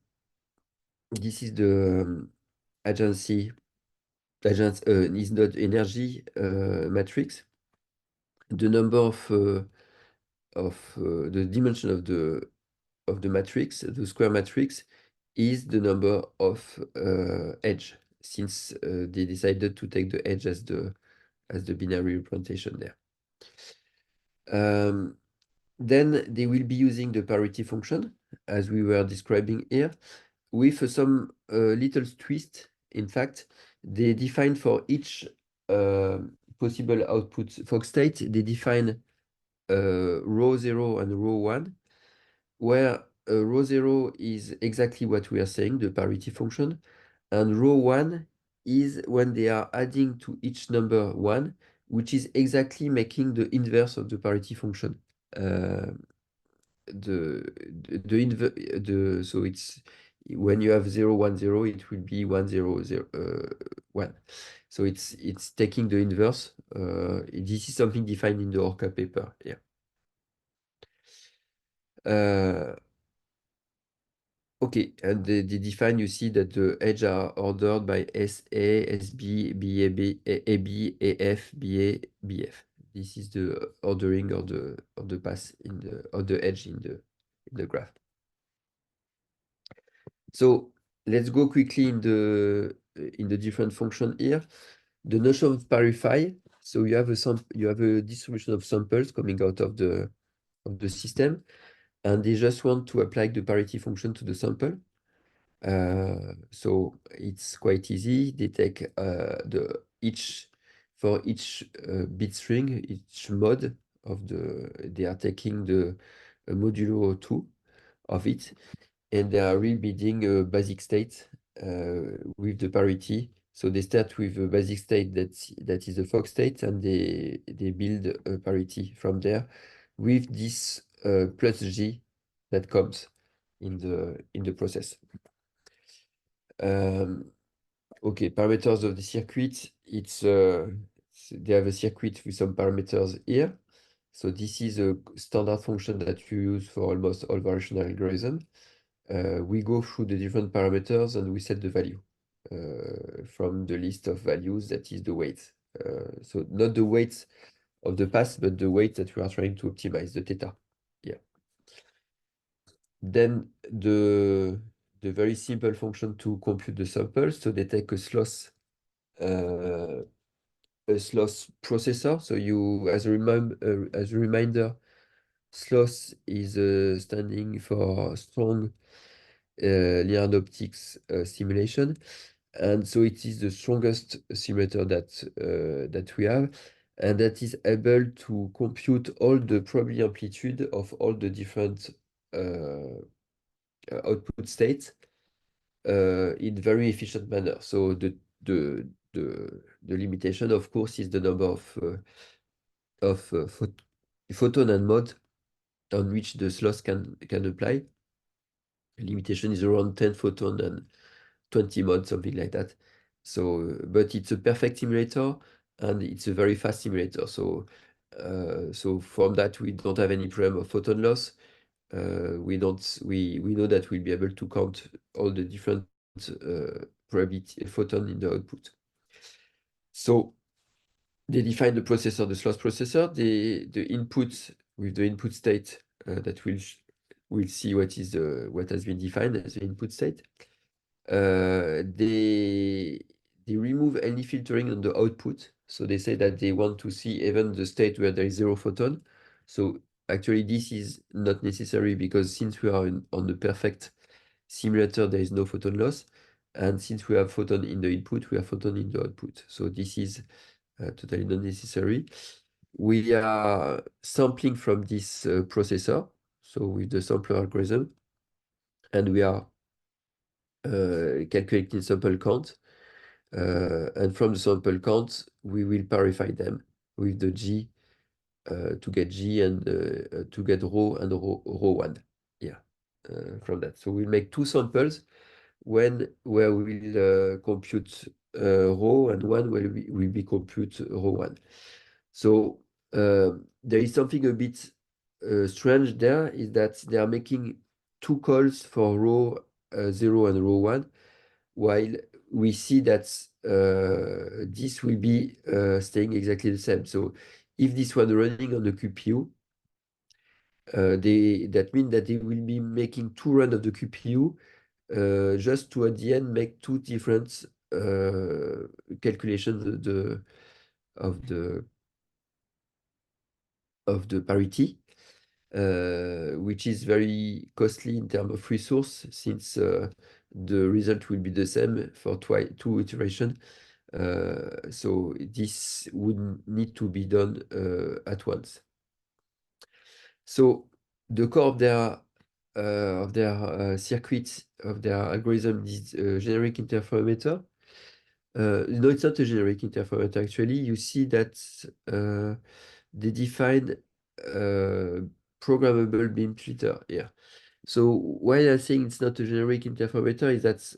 agency is not energy matrix. The number of the dimension of the matrix, the square matrix, is the number of edge, since they decided to take the edge as the binary representation there. Then they will be using the parity function, as we were describing here, with some little twist. In fact, they define for each possible output Fock state, they define row 0 and row 1, where row 0 is exactly what we are saying, the parity function, and row 1 is when they are adding to each number 1, which is exactly making the inverse of the parity function. So it's when you have 0, 1, 0, it will be 1, 0, 0, 1. So it's taking the inverse. This is something defined in the Orca paper. Yeah. Okay, and they define, you see that the edges are ordered by SA, SB, BA, AB, AF, BA, BF. This is the ordering of the path of the edge in the graph. So let's go quickly in the different function here. The notion of parify. So you have a distribution of samples coming out of the system, and they just want to apply the parity function to the sample. So it's quite easy. They take for each bit string, each mod of they are taking the modulo 2 of it, and they are rebuilding a basic state with the parity. So they start with a basic state that is a Fock state, and they build a parity from there with this plus G that comes in the process. Okay, parameters of the circuit. They have a circuit with some parameters here. So this is a standard function that you use for almost all variational algorithm. We go through the different parameters and we set the value from the list of values, that is the weight. So not the weights of the path, but the weight that we are trying to optimize, the theta. Yeah. Then the very simple function to compute the samples. So they take a sloth processor. So you, as a reminder, sloth is standing for strong linear optics simulation, and so it is the strongest simulator that we have, and that is able to compute all the probability amplitude of all the different output states in very efficient manner. So the limitation, of course, is the number of photon and mode on which the sloth can apply. Limitation is around 10 photon and 20 mod, something like that. So, but it's a perfect simulator and it's a very fast simulator. So from that, we don't have any problem of photon loss. we know that we'll be able to count all the different probability photon in the output. So they define the processor, the sloth processor, the input with the input state that we'll see what has been defined as the input state. They remove any filtering on the output. So they say that they want to see even the state where there is zero photon. So actually this is not necessary because since we are on the perfect simulator, there is no photon loss. And since we have photon in the input, we have photon in the output. So this is totally not necessary. We are sampling from this processor, so with the sampler algorithm, and we are calculating sample count. And from the sample count, we will parify them with the G to get G and to get rho and rho 1. Yeah, from that. So we'll make two samples, where we'll compute rho and one where we will be compute rho 1. So there is something a bit strange there, is that they are making two calls for rho 0 and rho 1, while we see that this will be staying exactly the same. So if this one running on the QPU, that means that they will be making two runs of the QPU just to at the end make two different calculations of the parity, which is very costly in terms of resource, since the result will be the same for two iterations. So this would need to be done at once. So the core of their circuit, of their algorithm, is generic interferometer. No, it's not a generic interferometer. Actually, you see that they define programmable beam splitter here. So why I'm saying it's not a generic interferometer is that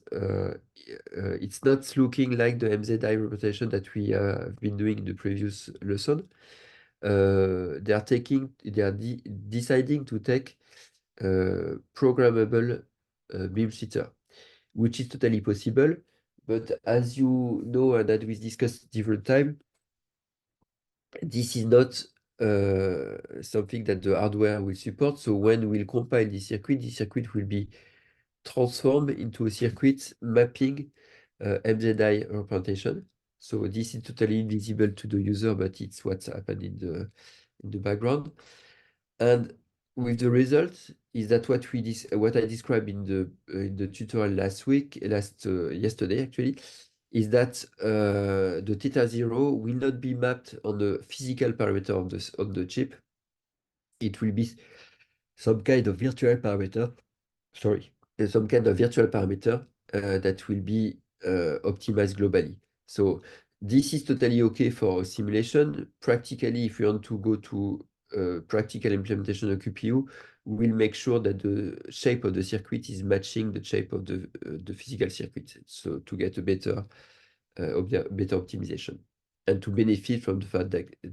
it's not looking like the MZI representation that we have been doing in the previous lesson. They are deciding to take programmable beam splitter, which is totally possible. But as you know, and that we discussed different time, this is not something that the hardware will support. So when we'll compile this circuit will be transformed into a circuit mapping MZI representation. So this is totally invisible to the user, but it's what's happened in the background. And with the result is that what I described in the tutorial yesterday actually, is that the theta 0 will not be mapped on the physical parameter of the chip. It will be some kind of virtual parameter. Sorry, some kind of virtual parameter that will be optimized globally. So this is totally okay for simulation. Practically, if you want to go to practical implementation of QPU, we'll make sure that the shape of the circuit is matching the shape of the physical circuit. So to get a better optimization and to benefit from the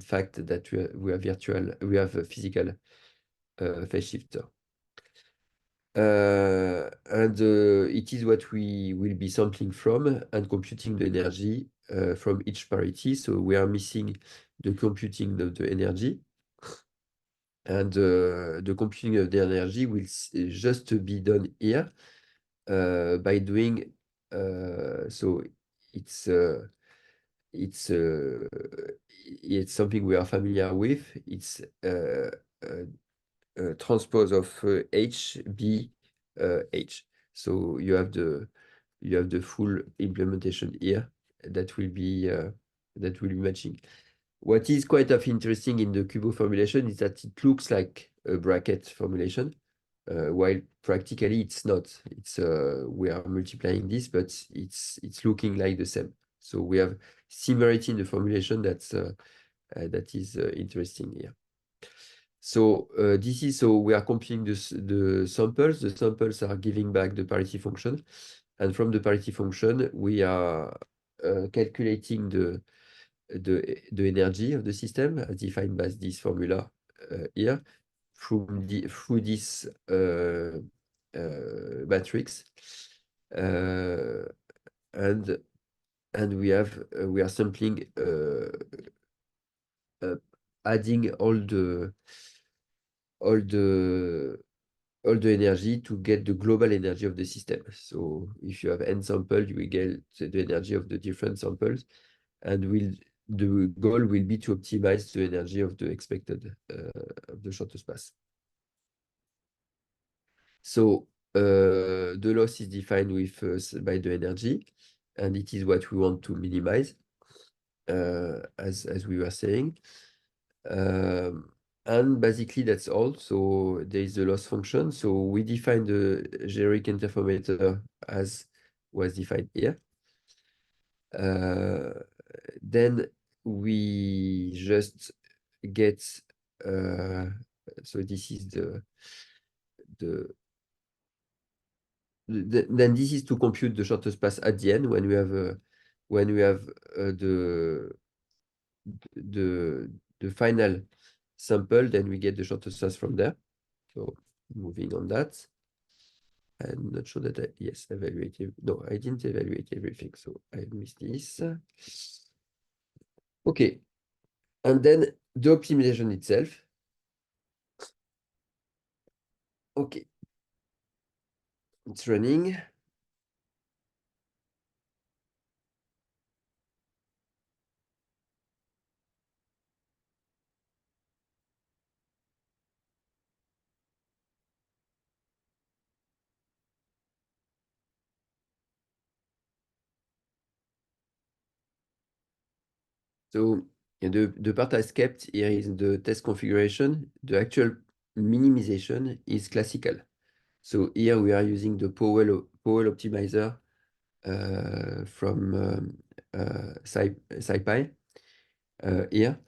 fact that we have a physical phase shifter. And it is what we will be sampling from and computing the energy from each parity. So we are missing the computing of the energy. And the computing of the energy will just be done here by doing, so it's something we are familiar with. It's transpose of H, B, H. So you have the full implementation here that will be matching. What is quite of interesting in the Kubo formulation is that it looks like a bracket formulation, while practically it's not. It's we are multiplying this, but it's looking like the same. So we have similarity in the formulation that is interesting here. So we are computing the samples. The samples are giving back the parity function, and from the parity function, we are calculating the energy of the system as defined by this formula here through this matrix. Uh, and we are sampling adding all the all the energy to get the global energy of the system. So if you have n samples, you will get the energy of the different samples, and the goal will be to optimize the energy of the expected of the shortest path. So the loss is defined with by the energy, and it is what we want to minimize, as we were saying. And basically that's all. So there is the loss function. So we define the generic interferometer as was defined here. Then we just get so this is then this is to compute the shortest path at the end when we have the final sample, then we get the shortest path from there. So moving on that. I'm not sure that yes, evaluated. No, I didn't evaluate everything, so I missed this. Okay. And then the optimization itself. Okay. It's running. So the part I kept here is the test configuration. The actual minimization is classical. So here we are using the Powell optimizer from SciPy here.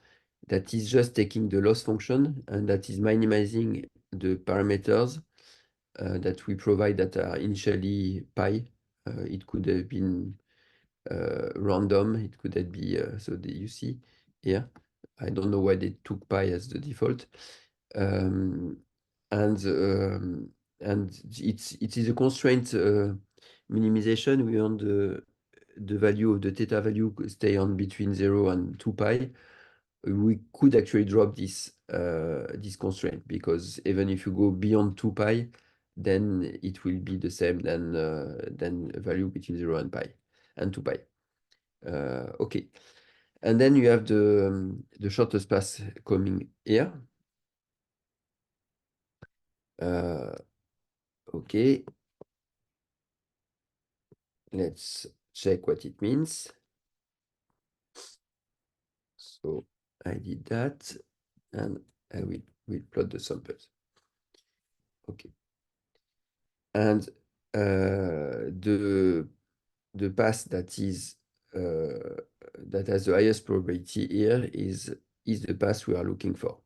That is just taking the loss function and that is minimizing the parameters that we provide that are initially pi. It could have been random. It could have been, so you see here. I don't know why they took pi as the default. Um, and it is a constraint minimization. We want the value of the theta value stay on between 0 and 2 pi. We could actually drop this constraint, because even if you go beyond 2 pi, then it will be the same than a value between 0 and pi and 2 pi. Okay. And then you have the shortest path coming here. Okay. Let's check what it means. So I did that, and I will plot the samples. Okay. And the path that is that has the highest probability here is the path we are looking for.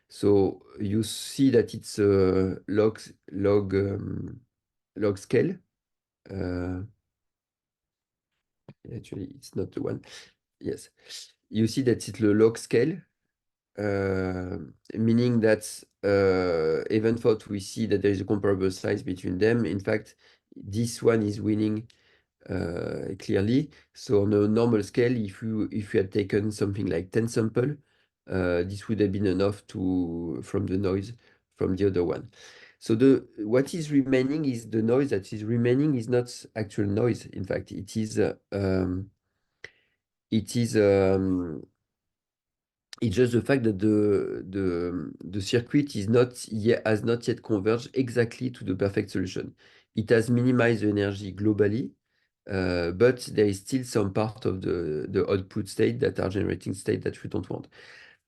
So you see that it's a log scale. Actually, it's not the one. Yes, you see that it's the log scale, meaning that even though we see that there is a comparable size between them, in fact, this one is winning clearly. So on a normal scale, if you had taken something like 10 sample, this would have been enough from the noise from the other one. So what is remaining is the noise that is remaining is not actual noise. In fact, it's just the fact that the circuit has not yet converged exactly to the perfect solution. It has minimized the energy globally, but there is still some part of the output state that are generating state that we don't want.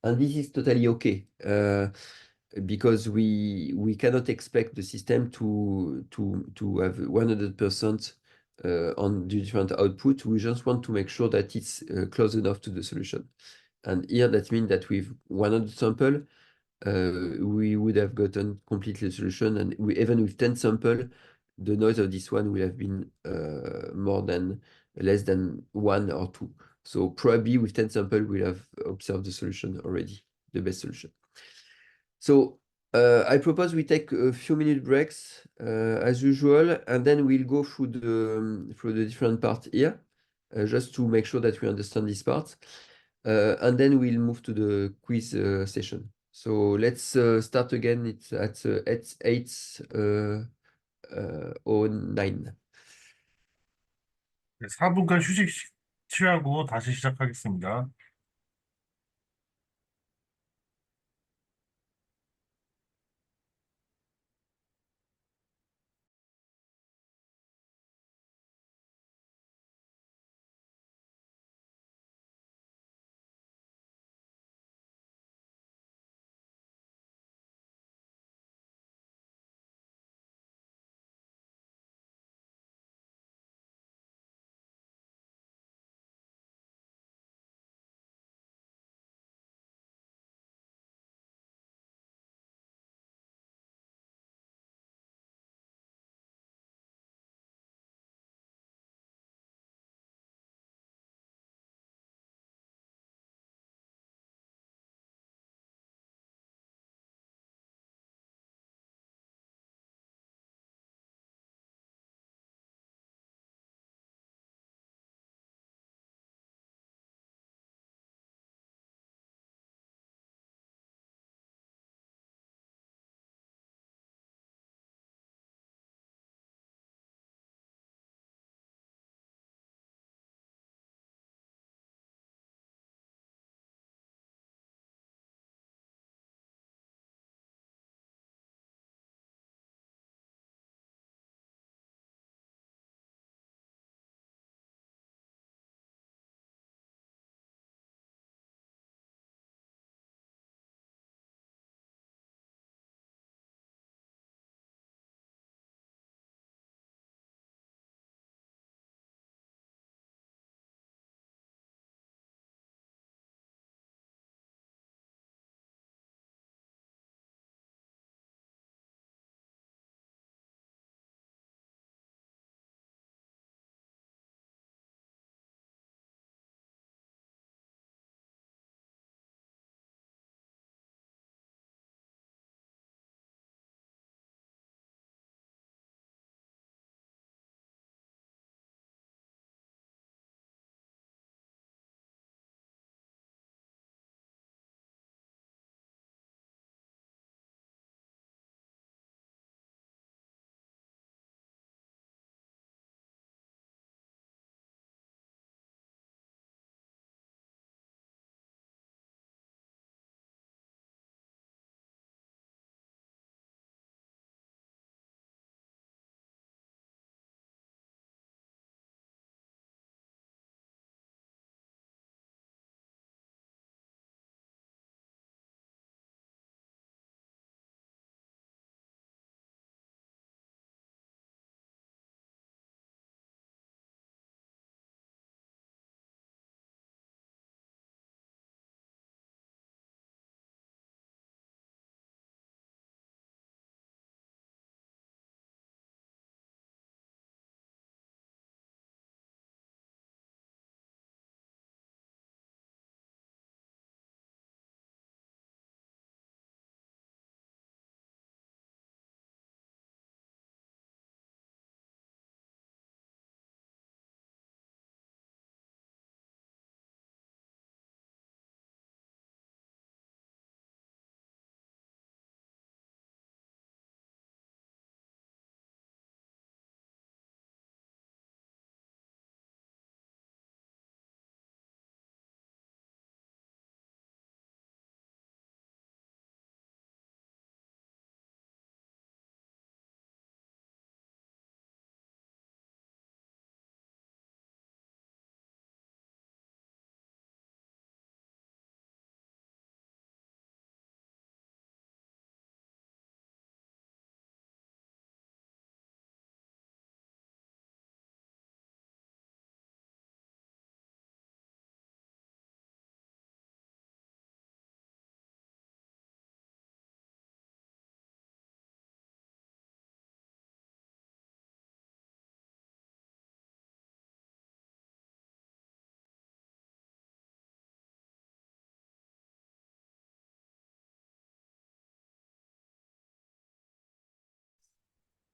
And this is totally okay, because we cannot expect the system to have 100% on the different output. We just want to make sure that it's close enough to the solution. And here that means that with 100 sample, we would have gotten completely the solution. And even with 10 sample, the noise of this one will have been less than 1 or 2. So probably with 10 sample, we'll have observed the solution already, the best solution. So I propose we take a few minute breaks as usual, and then we'll go through the different part here, just to make sure that we understand this part. And then we'll move to the quiz session. So let's start again. It's at 8:09. 4분간 휴식 취하고 다시 시작하겠습니다.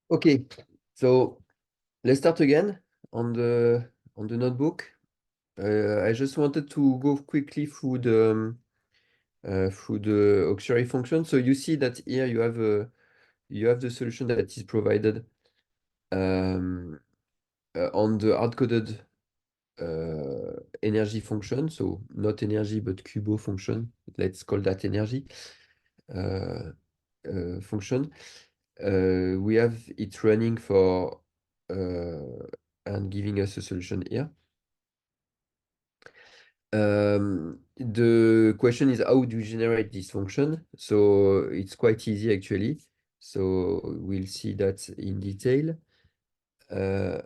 Okay, so let's start again on the notebook. I just wanted to go quickly through the auxiliary function. So you see that here you have the solution that is provided um, on the hard-coded energy function. So not energy but Kubo function. Let's call that energy uh, function. We have it running for and giving us a solution here. The question is how do you generate this function? So it's quite easy actually. So we'll see that in detail. Uh,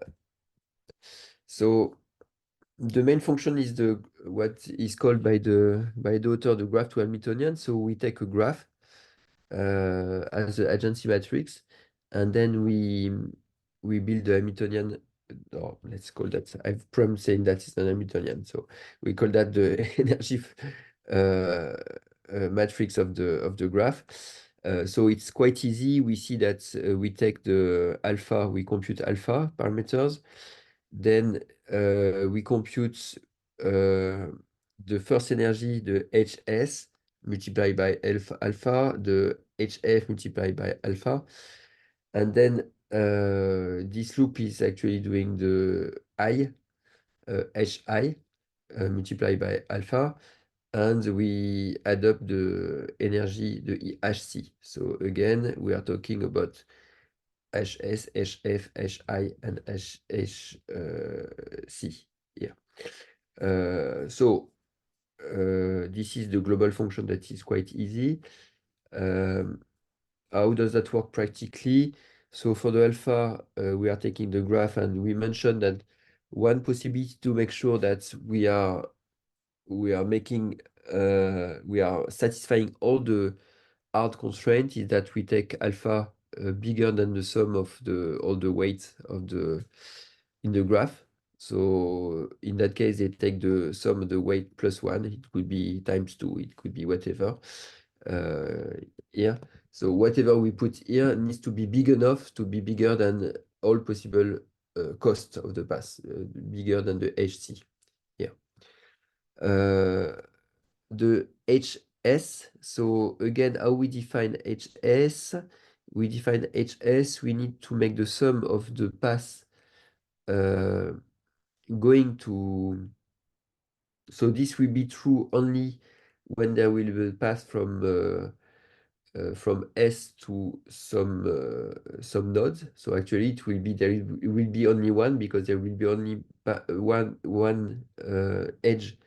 so the main function is the what is called by the author the graph to Hamiltonian. So we take a graph as an agency matrix, and then we build the Hamiltonian, or let's call that, I've problem saying that it's not Hamiltonian, so we call that the energy matrix of the graph. So it's quite easy. We see that we take the alpha, we compute alpha parameters, then we compute the first energy, the Hs, multiplied by alpha, the HF multiplied by alpha. And then this loop is actually doing the I, HI, multiplied by alpha. And we add up the energy, the HC. So again, we are talking about HS, HF, HI, and HC here. This is the global function that is quite easy. Um, how does that work practically? So for the alpha, we are taking the graph, and we mentioned that one possibility to make sure that we are satisfying all the hard constraint is that we take alpha bigger than the sum of all the weights of the in the graph. So in that case, they take the sum of the weight plus one. It could be times two. It could be whatever uh, here. So whatever we put here needs to be big enough to be bigger than all possible cost of the pass, bigger than the HC here. The HS, so again, how we define HS? We define HS, we need to make the sum of the pass uh, going to, so this will be true only when there will be a path from S to some nodes. So actually it will be it will be only one because there will be only one edge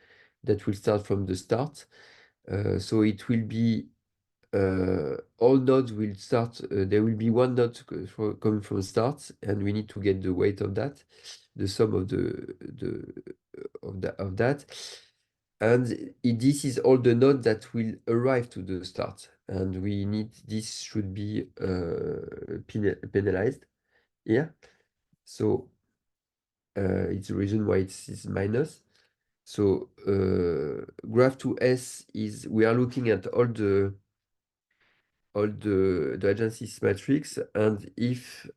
that will start from the start. So it will be all nodes will start. There will be one node coming from start, and we need to get the weight of that, the sum of of that. And this is all the nodes that will arrive to the start, and we need this should be penalized here. So it's the reason why it is minus. So graph to S is we are looking at all the agencies matrix, and if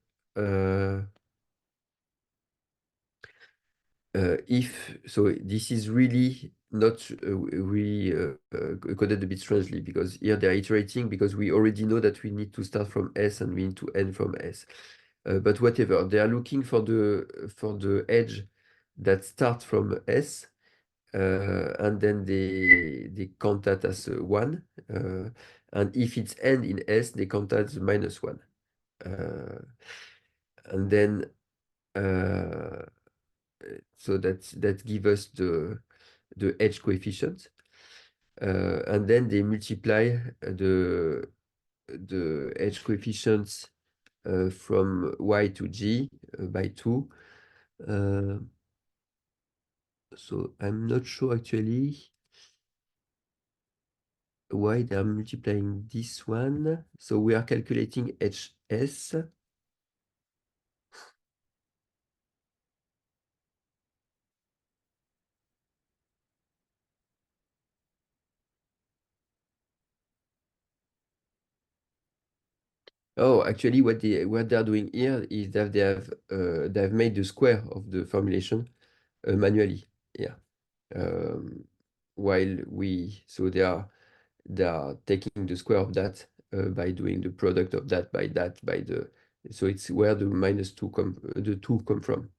so this is really not really coded a bit strangely, because here they are iterating because we already know that we need to start from S and we need to end from S. But whatever, they are looking for the edge that start from S, and then they count that as 1. And if it's end in S, they count that as -1. And then so that give us the edge coefficient. And then they multiply the edge coefficients from Y to G by 2. So I'm not sure actually why they are multiplying this one. So we are calculating HS. Oh, actually, what they're doing here is that they've made the square of the formulation manually. Yeah. Um, while so they are taking the square of that by doing the product of that by that by the so it's where the the two come from.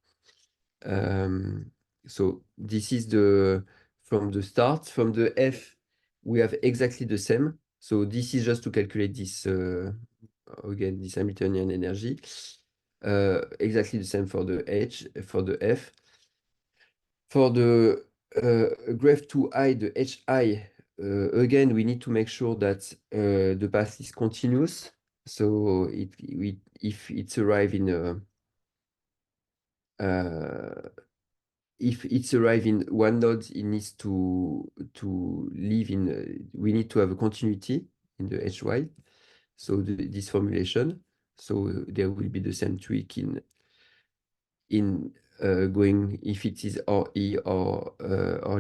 Um, so this is the from the start. From the F, we have exactly the same. So this is just to calculate this again, this Hamiltonian energy. Exactly the same for the H, for the F. For the graph 2I, the HI, again, we need to make sure that the path is continuous. So if it's arrive in a if it's arrive in one node, it needs to live in. We need to have a continuity in the HY. So this formulation. So there will be the same trick in going if it is RE or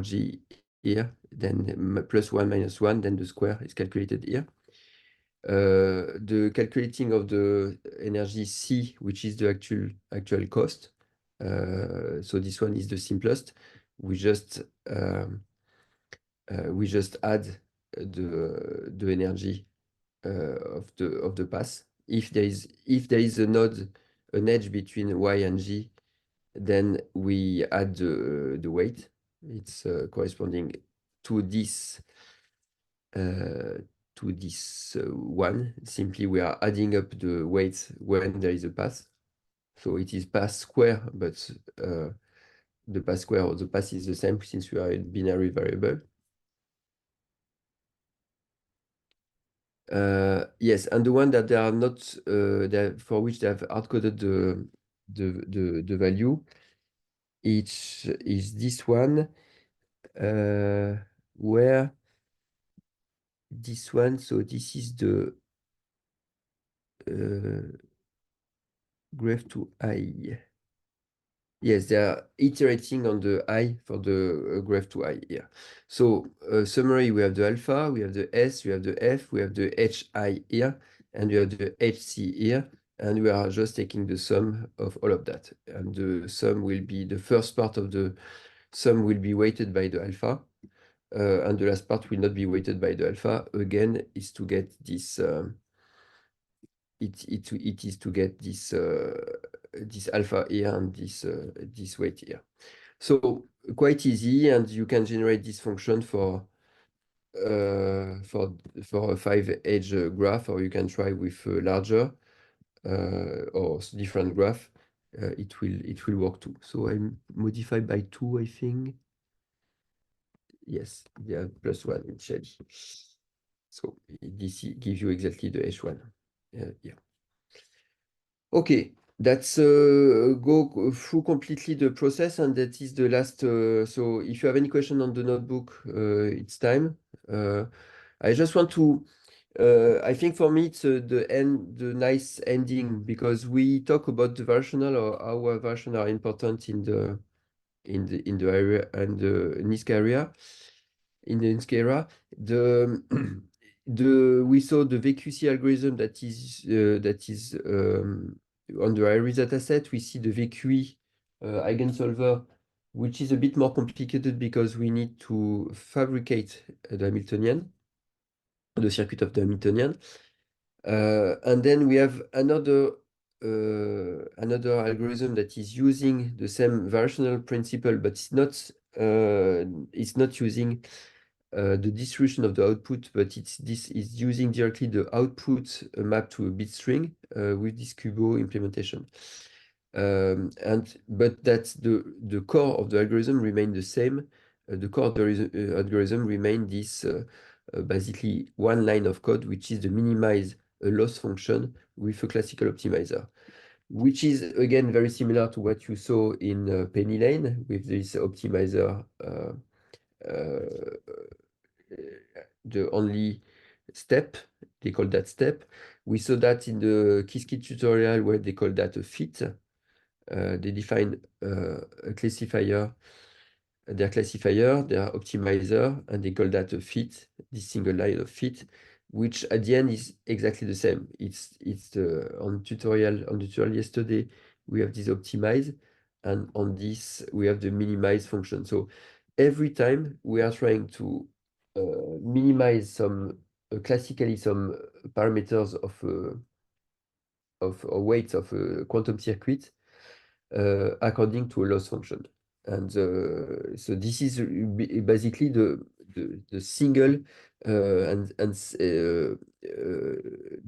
G here, then +1 -1, then the square is calculated here. The calculating of the energy C, which is the actual cost. So this one is the simplest. We just add the energy of the path. If there is a node, an edge between Y and G, then we add the weight. It's corresponding to this uh, one. Simply, we are adding up the weights when there is a path. So it is path square, but the path square or the path is the same since we are a binary variable. Yes, and the one that they are not for which they have hard-coded the value, it is this one where this one, so this is the graph to I. Yes, they are iterating on the I for the graph to I here. So summary, we have the alpha, we have the S, we have the F, we have the HI here, and we have the HC here, and we are just taking the sum of all of that. And the sum will be, the first part of the sum will be weighted by the alpha, and the last part will not be weighted by the alpha. Again, is to get this it is to get this alpha here and this weight here. So quite easy, and you can generate this function uh, for for a 5-edge graph, or you can try with a larger or different graph. It will work too. So I modify by 2, I think. Yes, yeah, +1 in shade. So this gives you exactly the H1. Yeah. Okay, that's go through completely the process, and that is the last. So if you have any question on the notebook, it's time. I just want to. I think for me it's the nice ending, because we talk about the variational or how variational are important in the area and the NISQ area. In the NISQ area, the we saw the VQC algorithm that is on the IRIS dataset. We see the VQE eigensolver, which is a bit more complicated because we need to fabricate the Hamiltonian, the circuit of the Hamiltonian. And then we have another algorithm that is using the same variational principle, but it's not using the distribution of the output, but this is using directly the output mapped to a bit string with this Kubo implementation. But that's the core of the algorithm remain the same. The core of the algorithm remain this basically one line of code, which is the minimize a loss function with a classical optimizer, which is again very similar to what you saw in PennyLane with this optimizer. The only step, they call that step. We saw that in the Qiskit tutorial where they call that a fit. They define a classifier, their optimizer, and they call that a fit, this single line of fit. which at the end is exactly the same. It's on the tutorial yesterday we have this optimize, and on this we have the minimize function. So every time we are trying to minimize some classically some parameters of or weights of a quantum circuit according to a loss function. And so this is basically the single the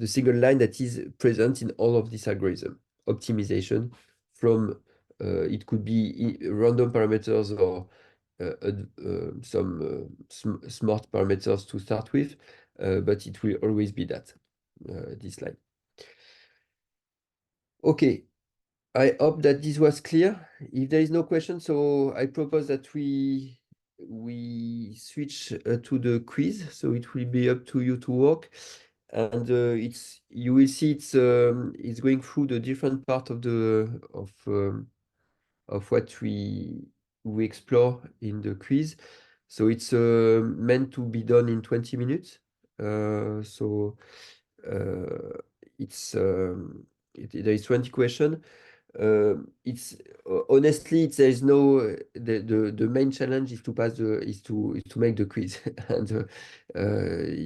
single line that is present in all of this algorithm optimization from it could be random parameters or some smart parameters to start with, but it will always be that this line. Okay, I hope that this was clear. If there is no question, so I propose that we switch to the quiz. So it will be up to you to work, and it's you will see it's going through the different part of what we explore in the quiz. So it's meant to be done in 20 minutes. So it's there is 20 questions. It's honestly there is no the main challenge is to pass the is to make the quiz and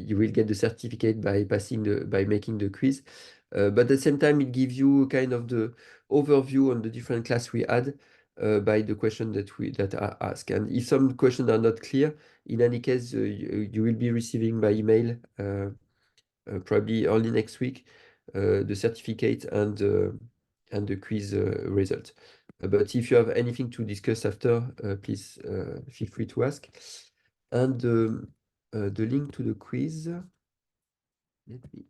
you will get the certificate by passing the by making the quiz, but at the same time it gives you kind of the overview on the different class we had by the question that are asked, and if some questions are not clear, in any case you will be receiving by email probably early next week the certificate and the quiz result. But if you have anything to discuss after, please feel free to ask. And the link to the quiz, let me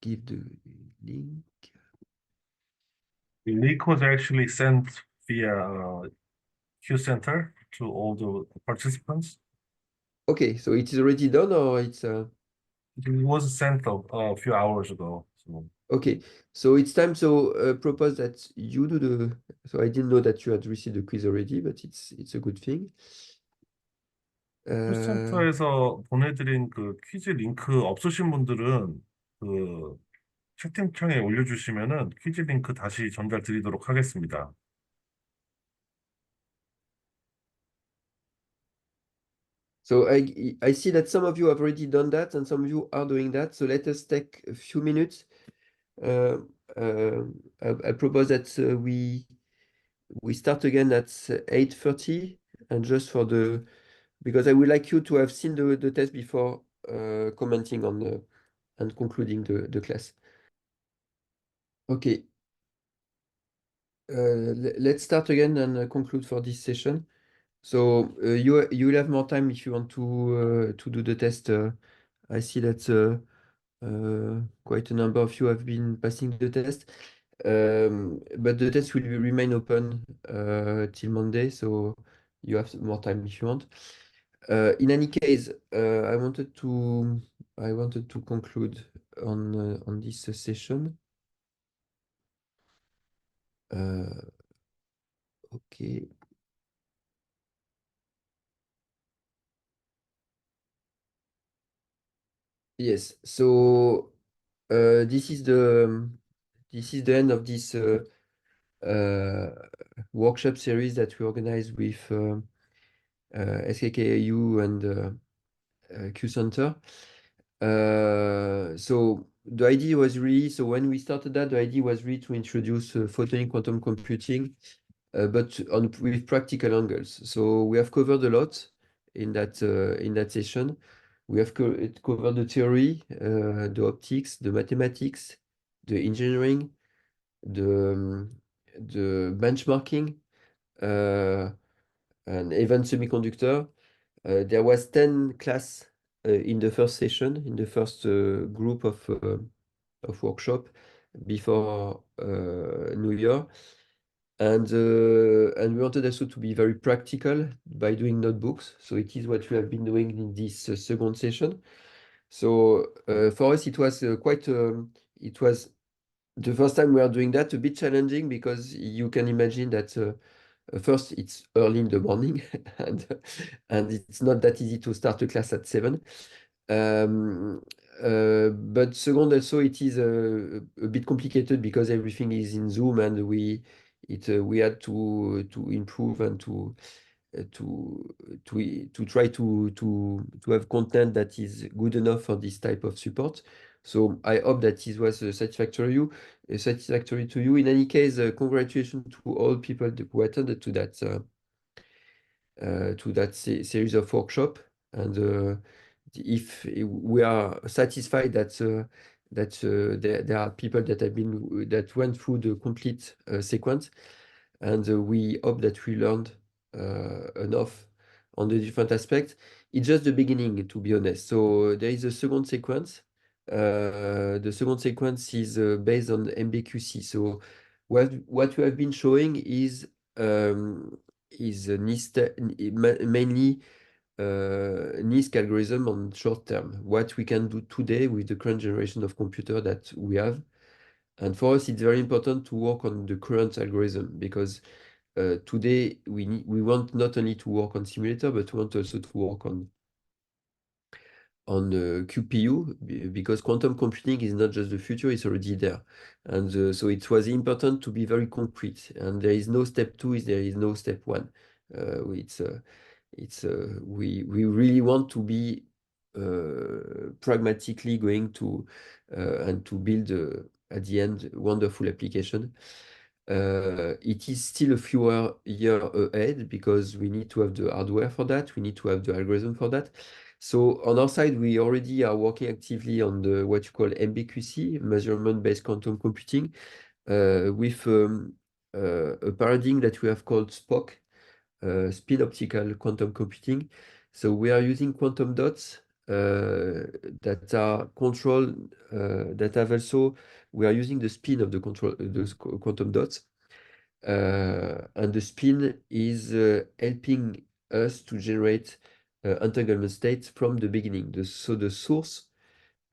give the link. The link was actually sent via Q Center to all the participants. Okay, so it is already done or it's It was sent a few hours ago. So okay. So it's time. So propose that you do the. So I didn't know that you had received the quiz already, but it's a good thing. Q Uh, 센터에서 보내드린 그 퀴즈 링크 없으신 분들은 그 채팅창에 올려주시면은 퀴즈 링크 다시 전달 드리도록 하겠습니다. So I see that some of you have already done that and some of you are doing that. So let us take a few minutes. Uh, uh, I propose that we start again at 8:30, and just for the because I would like you to have seen the test before commenting on and concluding the class. Okay. Let's start again and conclude for this session. So you will have more time if you want to do the test. I see that quite a number of you have been passing the test, but the test will remain open till Monday, so you have more time if you want. In any case, I wanted to conclude on this session. Okay. Yes. So this is the end of this uh, workshop series that we organized with SKKAU and Q Center. So the idea was really, so when we started that, the idea was really to introduce photonic quantum computing, but with practical angles. So we have covered a lot in that session. We have covered the theory, the optics, the mathematics, the engineering, the benchmarking, uh, and even semiconductor. There was 10 class in the first session, in the first group of workshop before New Year. And we wanted also to be very practical by doing notebooks. So it is what we have been doing in this second session. So for us, it was it was the first time we are doing that, a bit challenging because you can imagine that first it's early in the morning and it's not that easy to start a class at 7. Um, But second, also it is a bit complicated because everything is in Zoom, and we had to improve and to try to have content that is good enough for this type of support. So I hope that this was satisfactory to you. In any case, congratulations to all people who attended to that series of workshop. And if we are satisfied that there are people that went through the complete sequence, and we hope that we learned enough on the different aspects. It's just the beginning, to be honest. So there is a second sequence. The second sequence is based on MBQC. So what we have been showing is mainly NISQ algorithm on short term. What we can do today with the current generation of computer that we have. And for us, it's very important to work on the current algorithm because today we want not only to work on simulator, but we want also to work on QPU because quantum computing is not just the future, it's already there. And so it was important to be very concrete. And there is no step two, there is no step one. We really want to be pragmatically going to and to build at the end wonderful application. It is still a few years ahead because we need to have the hardware for that. We need to have the algorithm for that. So on our side, we already are working actively on the what you call MBQC, measurement-based quantum computing, with a paradigm that we have called SPOC, spin optical quantum computing. So we are using quantum dots that are controlled, that have also, we are using the spin of the control, those quantum dots. And the spin is helping us to generate entanglement states from the beginning. So the source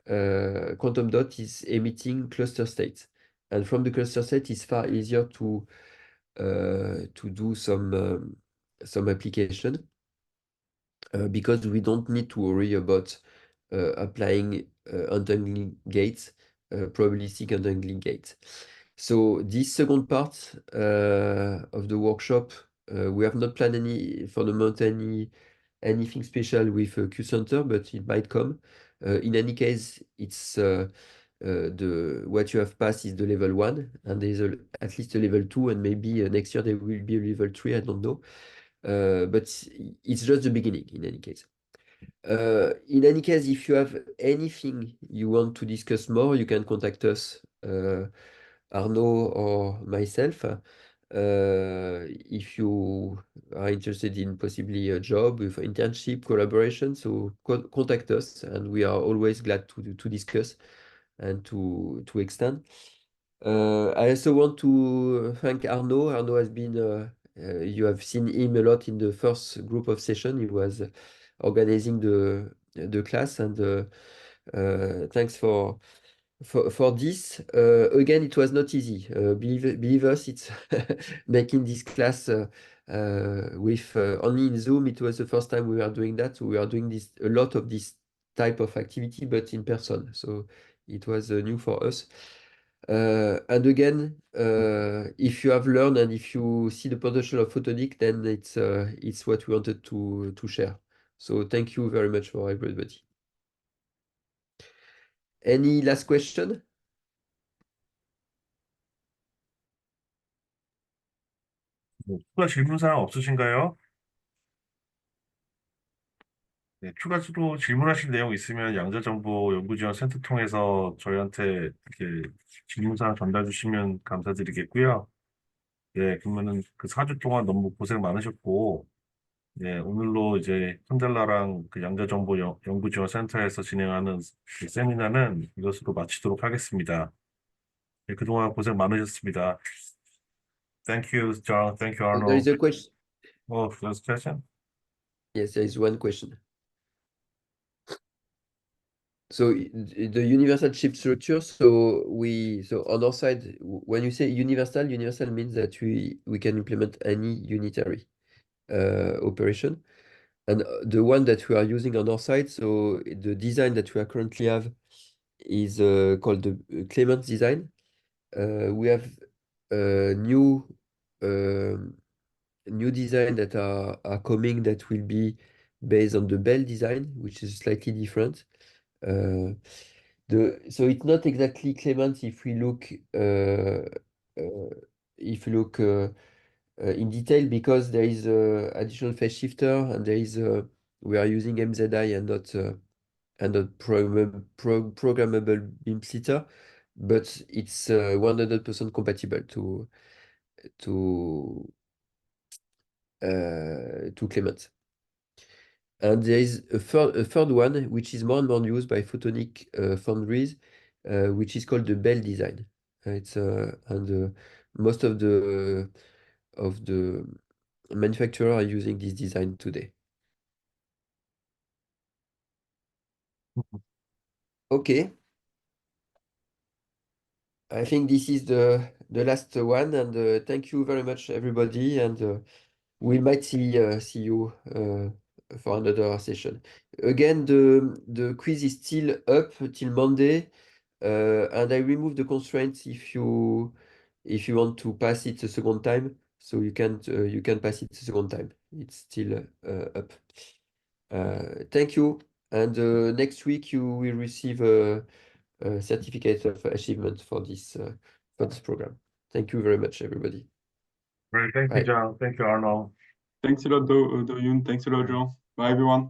quantum dot is emitting cluster states. And from the cluster state, it's far easier to do some application because we don't need to worry about applying untangling gates, probabilistic untangling gates. So this second part of the workshop, we have not planned for the moment anything special with QCenter, but it might come. In any case, it's what you have passed is the level 1, and there's at least a level 2, and maybe next year there will be a level 3, I don't know. But it's just the beginning in any case. In any case, if you have anything you want to discuss more, you can contact us, Arnaud or myself. If you are interested in possibly a job with internship collaboration, so contact us, and we are always glad to discuss and to extend. I also want to thank Arnaud. Arnaud has been, you have seen him a lot in the first group of session. He was organizing the class, and thanks for this. Again, it was not easy. Believe us, it's making this class with only in Zoom. It was the first time we were doing that. So we are doing a lot of this type of activity, but in person. So it was new for us. And again, if you have learned and if you see the potential of photonic, then it's what we wanted to share. So thank you very much for everybody. Any last question? 추가 질문 사항 없으신가요? 네, 추가로 질문하실 내용 있으면 양자정보연구지원센터 통해서 저희한테 이렇게 질문사항 전달 주시면 감사드리겠고요. 네, 그러면은 그 4주 동안 너무 고생 많으셨고, 네, 오늘로 이제 컨델라랑 그 양자정보연구지원센터에서 진행하는 그 세미나는 이것으로 마치도록 하겠습니다. 네, 그동안 고생 많으셨습니다. Thank you, John. Thank you, There is Arnold. a question. Oh, first question? Yes, there is one question. So the universal chip structure, so on our side, when you say universal means that we can implement any unitary operation. And the one that we are using on our side, so the design that we are currently have is called the Clement design. We have new new design that are coming that will be based on the Bell design, which is slightly different. So it's not exactly Clement if we look in detail, because there is additional phase shifter, and there is we are using MZI and not programmable beam splitter, but it's 100% compatible to Clement. And there is a third one, which is more and more used by photonic foundries, which is called the Bell design. It's and most of the manufacturers are using this design today. Okay, I think this is the last one, and thank you very much, everybody, and we might see you for another session. Again, the quiz is still up till Monday, and I remove the constraints if you want to pass it a second time, so you can pass it a second time. It's still up. Thank you, and next week you will receive a certificate of achievement for this program. Thank you very much, everybody. Great. Thank you, Bye. John. Thank you, Arnold. Thanks a lot, Doyun. Thanks a lot, John. Bye, everyone.